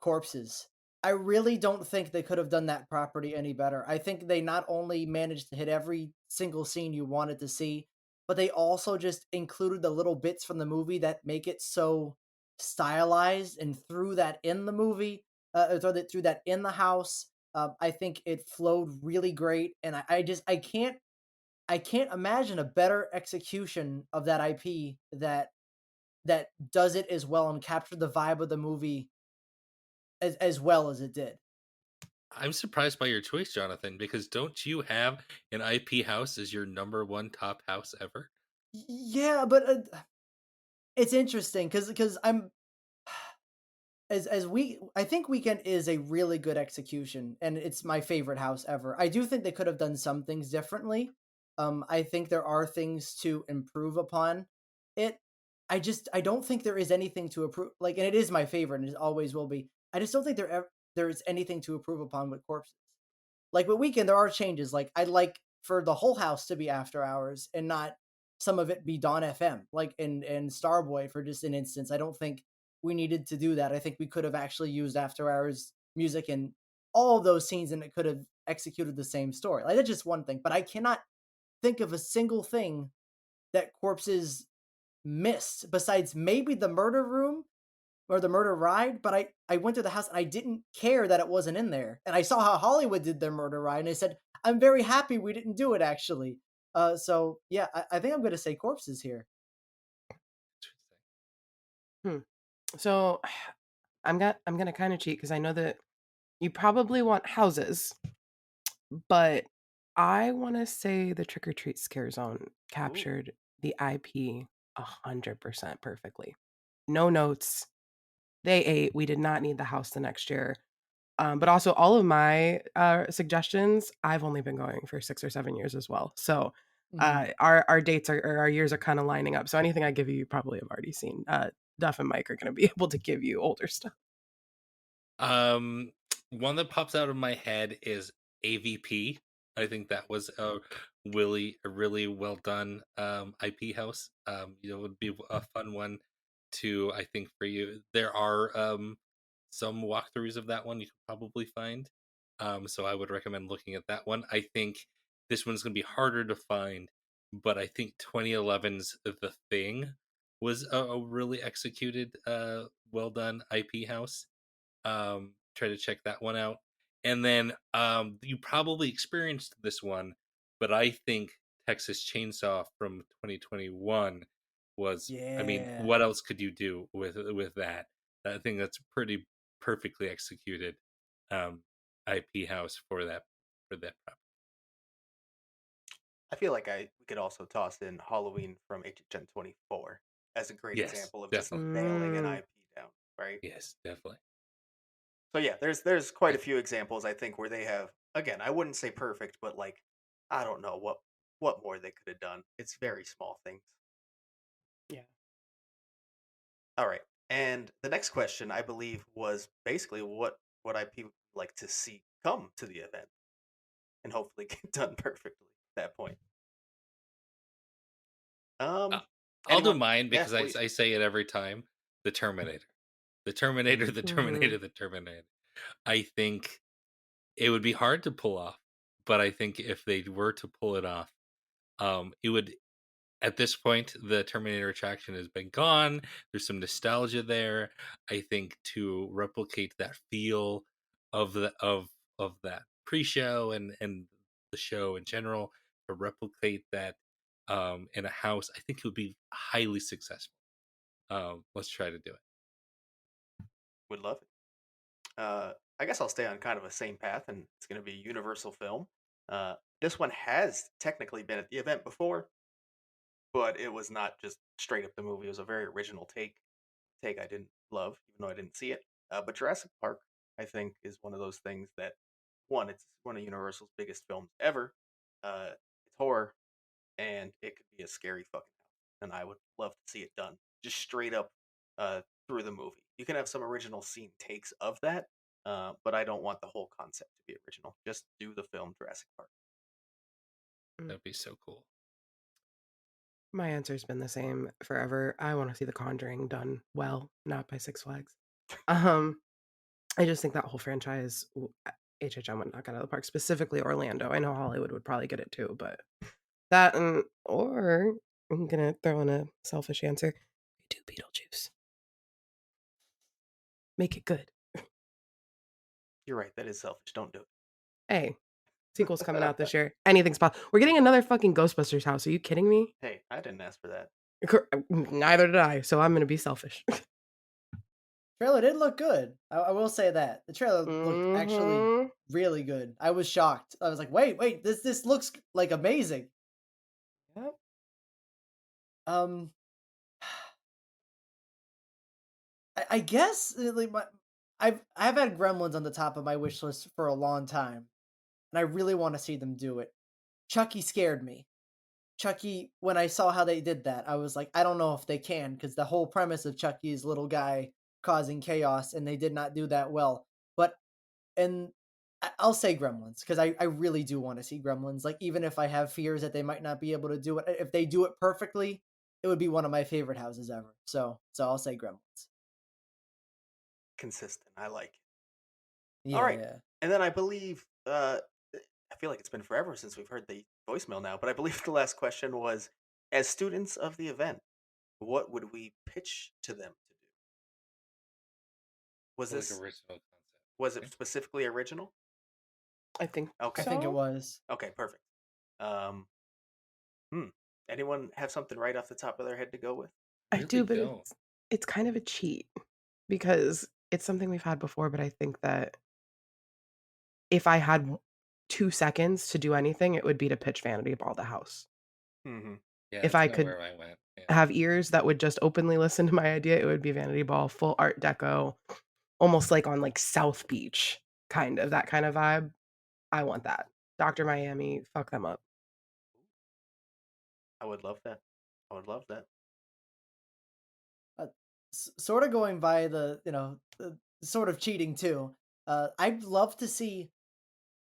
Corpses. I really don't think they could have done that property any better. I think they not only managed to hit every single scene you wanted to see, but they also just included the little bits from the movie that make it so stylized and threw that in the movie, threw that in the house. I think it flowed really great, and I can't imagine a better execution of that IP that does it as well and captured the vibe of the movie as well as it did.
I'm surprised by your choice, Jonathan, because don't you have an IP house as your number one top house ever?
Yeah, but it's interesting because I'm as we I think Weekend is a really good execution and it's my favorite house ever. I do think they could have done some things differently. I think there are things to improve upon it. I don't think there is anything to approve like, and it is my favorite and it always will be. I just don't think there is anything to improve upon with Corpses. Like with Weekend, there are changes. Like I'd like for the whole house to be after hours and not some of it be Dawn FM, like in Starboy for just an instance. I don't think we needed to do that. I think we could have actually used after hours music in all of those scenes and it could have executed the same story. Like that's just one thing. But I cannot think of a single thing that corpses missed besides maybe the murder room or the murder ride, but I went to the house and I didn't care that it wasn't in there. And I saw how Hollywood did their murder ride, and I said, I'm very happy we didn't do it actually. So yeah, I think I'm gonna say corpses here.
Hmm. So I'm gonna kind of cheat because I know that you probably want houses, but I want to say the Trick or Treat Scare Zone
Ooh,
captured the IP 100% perfectly. No notes. They ate. We did not need the house the next year. But also, all of my suggestions, I've only been going for 6 or 7 years as well. So
Mhm.
our dates are or our years are kind of lining up. So anything I give you, you probably have already seen. Duff and Mike are going to be able to give you older stuff.
Um, one that pops out of my head is AVP. I think that was a really well done IP house. It would be a fun one to, I think, for you. There are some walkthroughs of that one you could probably find. So I would recommend looking at that one. I think this one's going to be harder to find, but I think 2011's The Thing was a really executed, well done IP house. Try to check that one out. And then you probably experienced this one, but I think Texas Chainsaw from 2021 was, I mean,
Yeah.
what else could you do with that? I think that's pretty perfectly executed um IP house for that property.
I feel like we could also toss in Halloween from HHN 24 as a great
Yes,
example of just
definitely.
nailing an
Mm,
IP down, right?
Yes, definitely.
So yeah, there's quite a few examples I think where they have, again, I wouldn't say perfect, but like I don't know what more they could have done. It's very small things.
yeah.
All right. And the next question I believe was basically what IP would like to see come to the event and hopefully get done perfectly at that point.
Uh,
Um
I'll do
anyone?
mine
Yeah,
because
please.
I say it every time. The Terminator. The Terminator, the
Mm-hmm.
Terminator, the Terminator. I think it would be hard to pull off, but I think if they were to pull it off, it would. At this point, the Terminator attraction has been gone. There's some nostalgia there. I think to replicate that feel of that pre-show and the show in general, to replicate that in a house, I think it would be highly successful. Let's try to do it.
Would love it. I guess I'll stay on kind of a same path, and it's going to be Universal Film. This one has technically been at the event before, but it was not just straight up the movie. It was a very original take I didn't love, even though I didn't see it. But Jurassic Park, I think, is one of those things that one, it's one of Universal's biggest films ever. It's horror, and it could be a scary fucking house, and I would love to see it done just straight up uh, through the movie. You can have some original scene takes of that, but I don't want the whole concept to be original. Just do the film Jurassic Park.
Mm.
That'd be so cool.
My answer's been the same forever. I want to see The Conjuring done well, not by Six Flags. Um, I just think that whole franchise, HHN would knock it out of the park, specifically Orlando. I know Hollywood would probably get it too, but that and or I'm gonna throw in a selfish answer. Do Beetlejuice. Make it good.
You're right. That is selfish. Don't do
Hey, sequel's coming out
it.
this year. Anything's possible. We're getting another fucking Ghostbusters house. Are you kidding me?
Hey, I didn't ask for that.
Neither did I, so I'm gonna be selfish.
Trailer did look good. I will say that the trailer looked actually
hmm
really good. I was shocked. I was like, wait, this looks like amazing.
Yep.
Um, I guess like I've had Gremlins on the top of my wish list for a long time, and I really want to see them do it. Chucky scared me. Chucky, when I saw how they did that, I was like, I don't know if they can, because the whole premise of Chucky is little guy causing chaos, and they did not do that well. But and I'll say Gremlins because I really do want to see Gremlins. Like even if I have fears that they might not be able to do it, if they do it perfectly, it would be one of my favorite houses ever. So I'll say Gremlins.
Consistent. I like it. All right.
Yeah.
And then I believe I feel like it's been forever since we've heard the voicemail now, but I believe the last question was, as students of the event, what would we pitch to them to do? Was
So, like,
this
original concept.
was it
Okay.
specifically original?
I think
Okay.
I think it
so.
was.
Okay, perfect. Um, hmm. Anyone have something right off the top of their head to go with?
I
Really
do, but
don't.
it's kind of a cheat because it's something we've had before, but I think that if I had 2 seconds to do anything, it would be to pitch Vanity Ball the house.
Mm-hmm.
Yeah,
If
that's
I
not
could
where I went. Yeah.
have ears that would just openly listen to my idea, it would be Vanity Ball, full art deco, almost like on, like, South Beach, kind of, that kind of vibe. I want that. Dr. Miami, fuck them up.
I would love that. I would love that.
Sort of going by the sort of cheating too. I'd love to see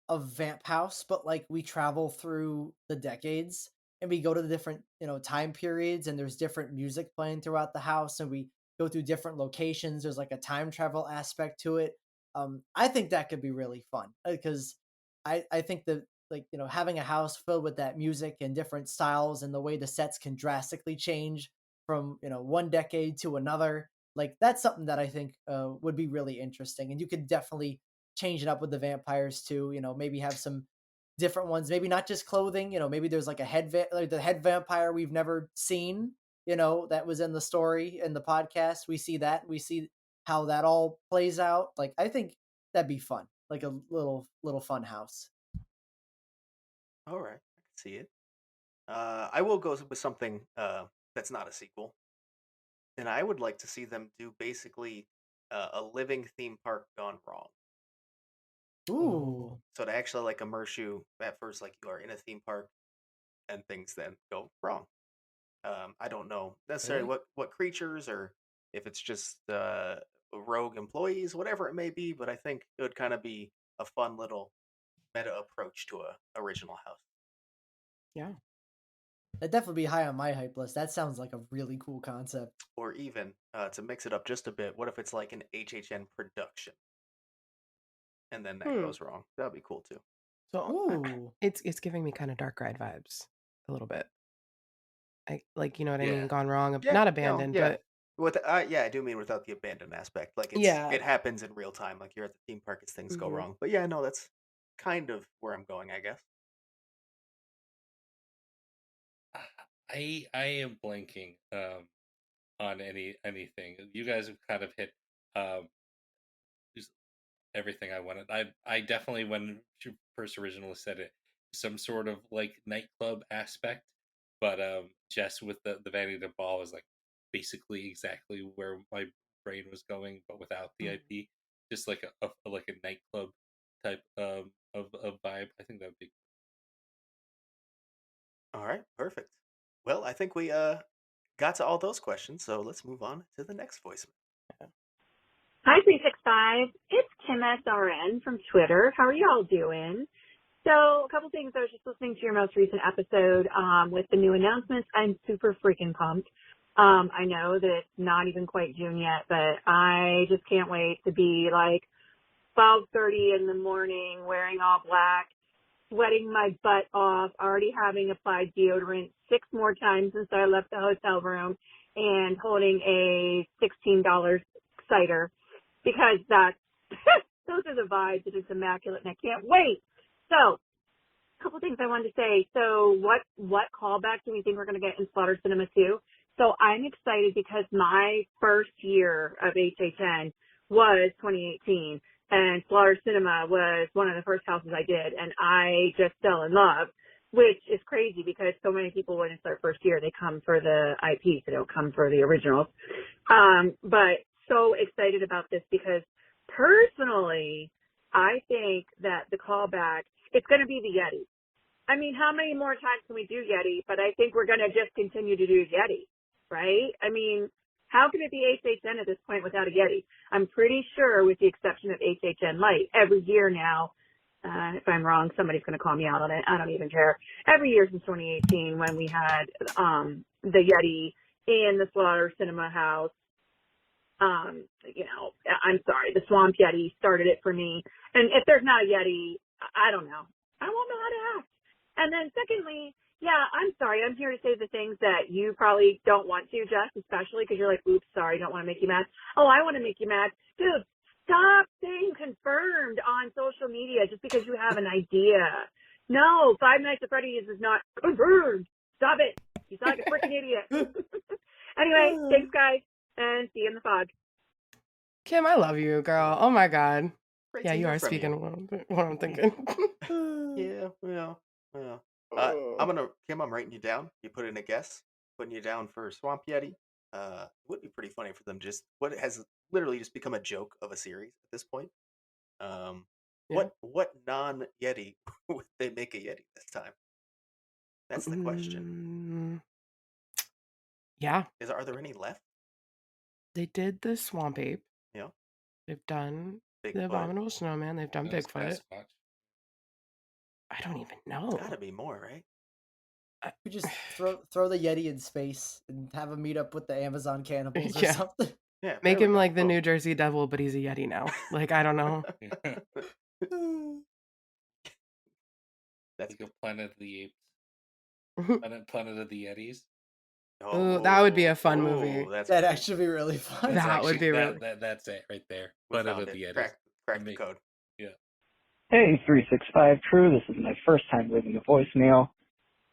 a vamp house, but like we travel through the decades and we go to the different time periods, and there's different music playing throughout the house, and we go through different locations. There's like a time travel aspect to it. I think that could be really fun because I think that like having a house filled with that music and different styles and the way the sets can drastically change from one decade to another, like that's something that I think would be really interesting, and you could definitely change it up with the vampires too. Maybe have some different ones. Maybe not just clothing. Maybe there's like like the head vampire we've never seen. That was in the story in the podcast. We see that. We see how that all plays out. Like I think that'd be fun. Like a little fun house.
All right, I can see it. I will go with something that's not a sequel, and I would like to see them do basically a living theme park gone wrong.
Ooh.
Oh.
So to actually like immerse you at first, like you are in a theme park, and things then go wrong. I don't know necessarily
Really?
what creatures or if it's just rogue employees, whatever it may be. But I think it would kind of be a fun little meta approach to a original house.
Yeah.
That'd definitely be high on my hype list. That sounds like a really cool concept.
Or even to mix it up just a bit, what if it's like an HHN production and then that
Hmm.
goes wrong? That'd be cool too.
So
Ooh.
it's giving me kind of dark ride vibes a little bit. Like, you know what I mean?
Yeah.
Gone wrong,
Yeah,
not
no,
abandoned,
yeah.
but
Yeah, I do mean without the abandoned aspect. Like
yeah.
it happens in real time. Like you're at the theme park as things go
Mhm.
wrong. But yeah, no, that's kind of where I'm going, I guess.
I am blanking on anything. You guys have kind of hit um just everything I wanted. I definitely, when you first originally said it, some sort of like nightclub aspect, but just with the Vanity Ball is like basically exactly where my brain was going, but without the
Mm.
IP. Just like like a nightclub type of vibe. I think that would be.
All right, perfect. Well, I think we got to all those questions, so let's move on to the next voicemail.
Hi, 365. It's Kim SRN from Twitter. How are y'all doing? So, a couple things. I was just listening to your most recent episode with the new announcements. I'm super freaking pumped. I know that it's not even quite June yet, but I just can't wait to be like 12:30 in the morning, wearing all black, sweating my butt off, already having applied deodorant 6 more times since I left the hotel room, and holding a $16 cider because that's those are the vibes. It is immaculate, and I can't wait. So, a couple things I wanted to say. So, what callback do we think we're going to get in Slaughter Cinema 2? So, I'm excited because my first year of HHN was 2018, and Slaughter Cinema was one of the first houses I did, and I just fell in love, which is crazy because so many people, when it's their first year, they come for the IP, they don't come for the originals. But so excited about this because personally, I think that the callback, it's going to be the Yeti. I mean, how many more times can we do Yeti? But I think we're going to just continue to do Yeti, right? I mean, how can it be HHN at this point without a Yeti? I'm pretty sure, with the exception of HHN Light, every year now, if I'm wrong, somebody's going to call me out on it. I don't even care. Every year since 2018, when we had the Yeti in the Slaughter Cinema House, I'm sorry, the Swamp Yeti started it for me. And if there's not a Yeti, I don't know. I won't know how to act. And then secondly, yeah, I'm sorry. I'm here to say the things that you probably don't want to, Jess, especially because you're like, oops, sorry, don't want to make you mad. Oh, I want to make you mad. Dude, stop saying confirmed on social media just because you have an idea. No, Five Nights at Freddy's is not confirmed. Stop it. You sound like a freaking idiot. Anyway, thanks, guys, and see you in the fog.
Kim, I love you, girl. Oh my god.
Great
Yeah,
to
you
hear
are
from
speaking
you.
what I'm thinking.
Yeah. Kim, I'm writing you down. You put in a guess. Putting you down for Swamp Yeti. It would be pretty funny for them what has literally just become a joke of a series at this point. Um,
Yeah.
what non Yeti would they make a Yeti this time? That's the question.
Yeah,
Are there any left?
they did the Swamp Ape.
Yeah.
They've done the
Bigfoot.
Abominable Snowman. They've done
That was
Bigfoot.
Sasquatch.
I don't even
There's
know.
gotta be more, right?
We just throw the Yeti in space and have him meet up with the Amazon cannibals or
Yeah.
something.
Yeah.
Make
there we
him
go.
like the
Boom.
New Jersey Devil, but he's a Yeti now. Like, I don't know.
That's
Like a
good.
Planet of the Apes. Planet of the Yetis.
Ooh, that would be a fun
Oh,
movie.
That's
That'd
cool.
actually be really fun.
That's
That would
actually
be really.
that's it right there.
We
Planet
found
of the
it.
Yetis.
Crack the code.
Yeah.
Hey, 365 True. This is my first time leaving a voicemail.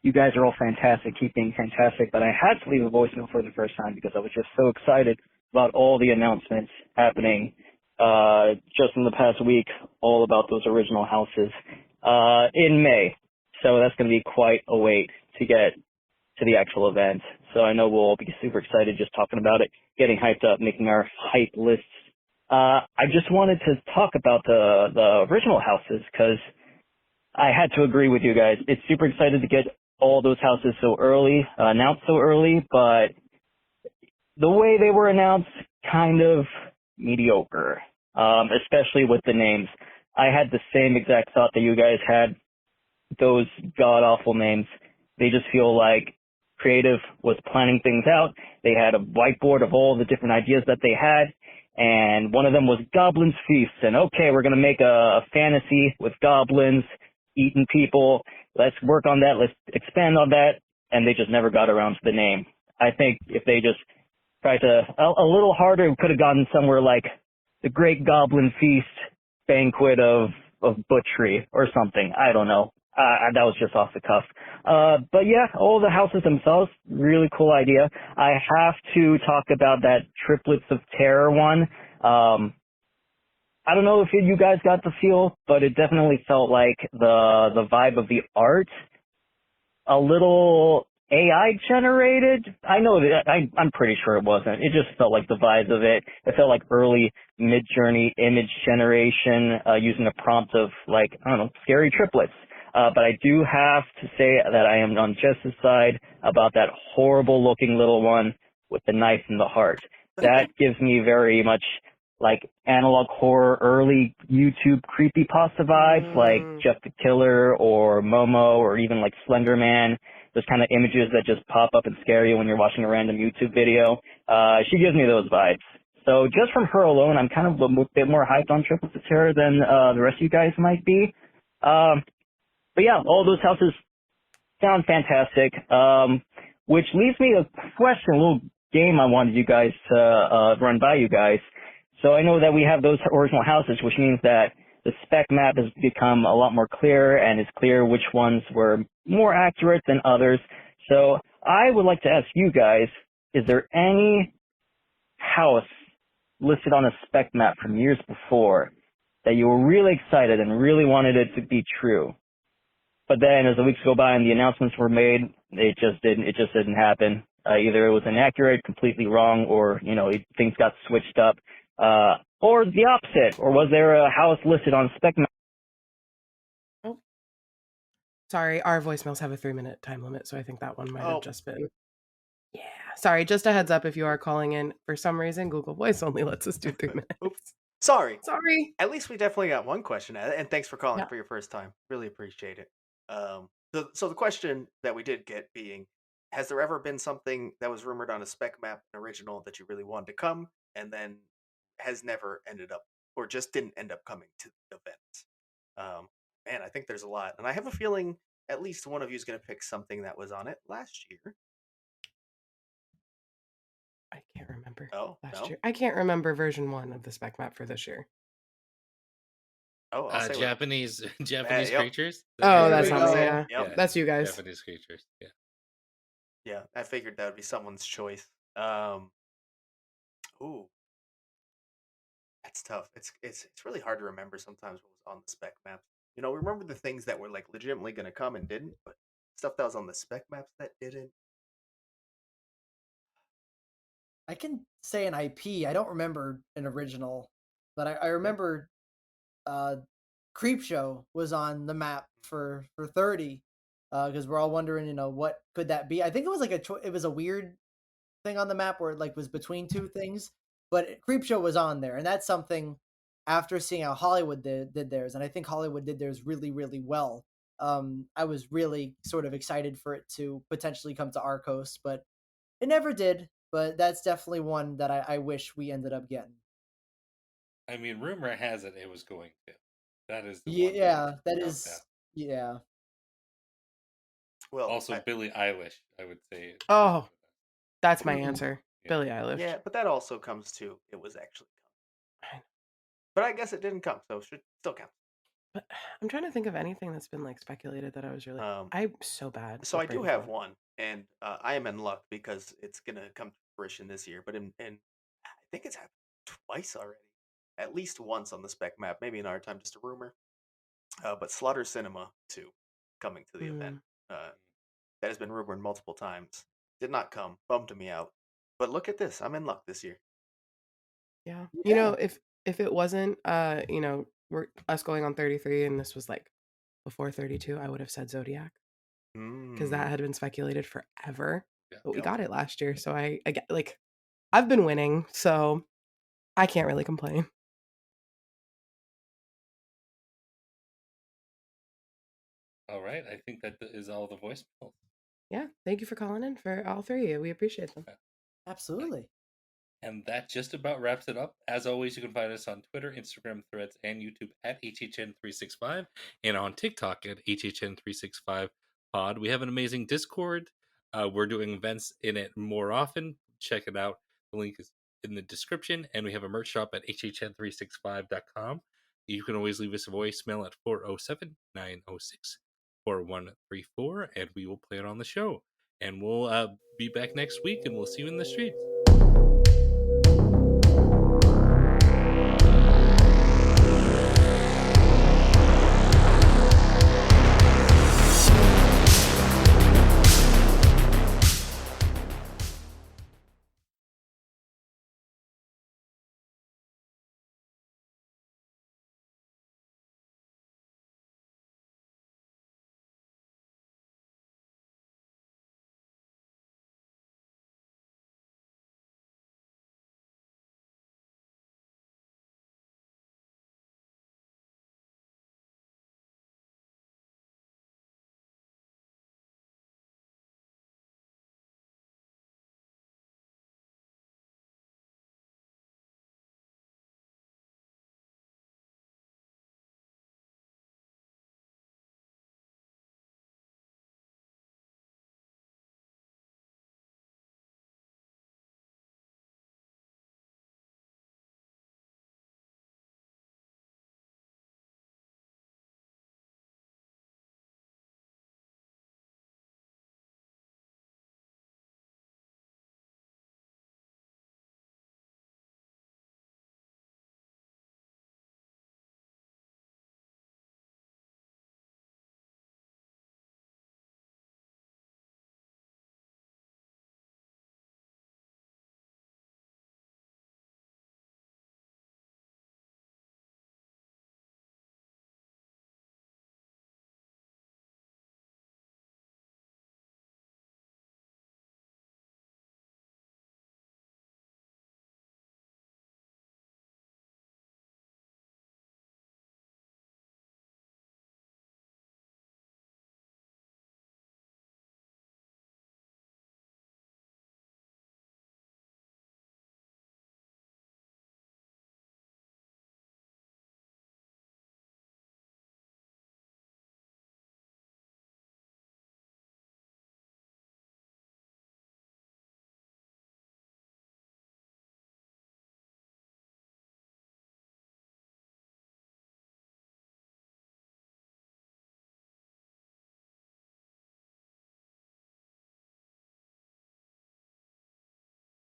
You guys are all fantastic. Keep being fantastic. But I had to leave a voicemail for the first time because I was just so excited about all the announcements happening just in the past week, all about those original houses in May. So that's going to be quite a wait to get to the actual event. So I know we'll all be super excited just talking about it, getting hyped up, making our hype lists. I just wanted to talk about the original houses because I had to agree with you guys. It's super excited to get all those houses so early, announced so early, but the way they were announced, kind of mediocre, especially with the names. I had the same exact thought that you guys had. Those god-awful names, they just feel like creative was planning things out. They had a whiteboard of all the different ideas that they had, and one of them was Goblin's Feast. And okay, we're going to make a fantasy with goblins eating people. Let's work on that. Let's expand on that. And they just never got around to the name. I think if they just tried to a little harder, we could have gotten somewhere like the Great Goblin Feast Banquet of Butchery or something. I don't know. That was just off the cuff. But yeah, all the houses themselves, really cool idea. I have to talk about that Triplets of Terror one. I don't know if you guys got the feel, but it definitely felt like the vibe of the art a little AI generated. I know that I'm pretty sure it wasn't. It just felt like the vibes of it. It felt like early Mid-Journey image generation using a prompt of like, I don't know, scary triplets. But I do have to say that I am on Jess's side about that horrible looking little one with the knife in the heart. That gives me very much like analog horror, early YouTube creepypasta vibes, like Jeff the Killer or Momo or even like Slender Man. Those kind of images that just pop up and scare you when you're watching a random YouTube video. She gives me those vibes. So just from her alone, I'm kind of a bit more hyped on Triplets of Terror than the rest of you guys might be. But yeah, all those houses sound fantastic. Which leaves me a question, a little game I wanted you guys to run by you guys. So I know that we have those original houses, which means that the spec map has become a lot more clear, and it's clear which ones were more accurate than others. So I would like to ask you guys, is there any house listed on a spec map from years before that you were really excited and really wanted it to be true? But then as the weeks go by and the announcements were made, it just didn't happen. Either it was inaccurate, completely wrong, or, things got switched up. Or the opposite, or was there a house listed on spec map?
Oh, sorry, our voicemails have a 3-minute time limit, so I think that one might have just been. Yeah, sorry, just a heads up if you are calling in. For some reason, Google Voice only lets us do 3 minutes.
Oops. Sorry.
At
least we definitely got one question, and thanks for calling for your first time. Really appreciate it. So the question that we did get being, has there ever been something that was rumored on a spec map, an original, that you really wanted to come, and then has never ended up, or just didn't end up coming to the event? Man, I think there's a lot, and I have a feeling at least one of you is going to pick something that was on it last year.
I can't remember
Oh,
last
no?
year. I can't remember version 1 of the spec map for this year.
Oh, I'll say what.
Japanese Japanese
Yep.
creatures.
Oh,
There
that's
we
not
go.
me. Yeah,
Yep.
that's you guys.
Japanese creatures. Yeah.
Yeah, I figured that would be someone's choice. Ooh, that's tough. It's really hard to remember sometimes what was on the spec maps. You know, remember the things that were like legitimately going to come and didn't, but stuff that was on the spec maps that didn't.
I can say an IP. I don't remember an original, but I remember Creepshow was on the map for 30 because we're all wondering, what could that be? I think it was like it was a weird thing on the map where it like was between two things, but Creepshow was on there, and that's something after seeing how Hollywood did theirs, and I think Hollywood did theirs really really well. I was really sort of excited for it to potentially come to our coast, but it never did. But that's definitely one that I wish we ended up getting.
I mean, rumor has it was going to. That is the one
Yeah, that
without doubt.
is. Yeah.
Well,
Also, Billie Eilish, I would say.
Oh, that's my
Mhm.
answer.
Yeah.
Billie Eilish.
yeah, but that also comes to it was actually coming.
I-
But I guess it didn't come, so it should still count.
But I'm trying to think of anything that's been like speculated that I was really. I'm so bad.
So
with
I do
brain
have
fog.
one, and I am in luck because it's gonna come to fruition this year. But in I think it's happened twice already, at least once on the spec map. Maybe another time, just a rumor. But Slaughter Cinema 2 coming to the event.
Mm,
That has been rumored multiple times. Did not come. Bummed me out. But look at this. I'm in luck this year.
yeah.
Yeah.
If it wasn't we're us going on 33 and this was like before 32, I would have said Zodiac because that
Mm.
had been speculated forever.
Yeah.
But we
Yep.
got it last year, so I get like I've been winning, so I can't really complain.
All right. I think that is all the voicemails.
Yeah, thank you for calling in for all three of you. We appreciate them.
Absolutely.
And that just about wraps it up. As always, you can find us on Twitter, Instagram, Threads, and YouTube at HHN365 and on TikTok at HHN365 Pod. We have an amazing Discord. We're doing events in it more often. Check it out. The link is in the description. And we have a merch shop at HHN365.com. You can always leave us a voicemail at 407 906 4134, and we will play it on the show. And we'll be back next week, and we'll see you in the streets.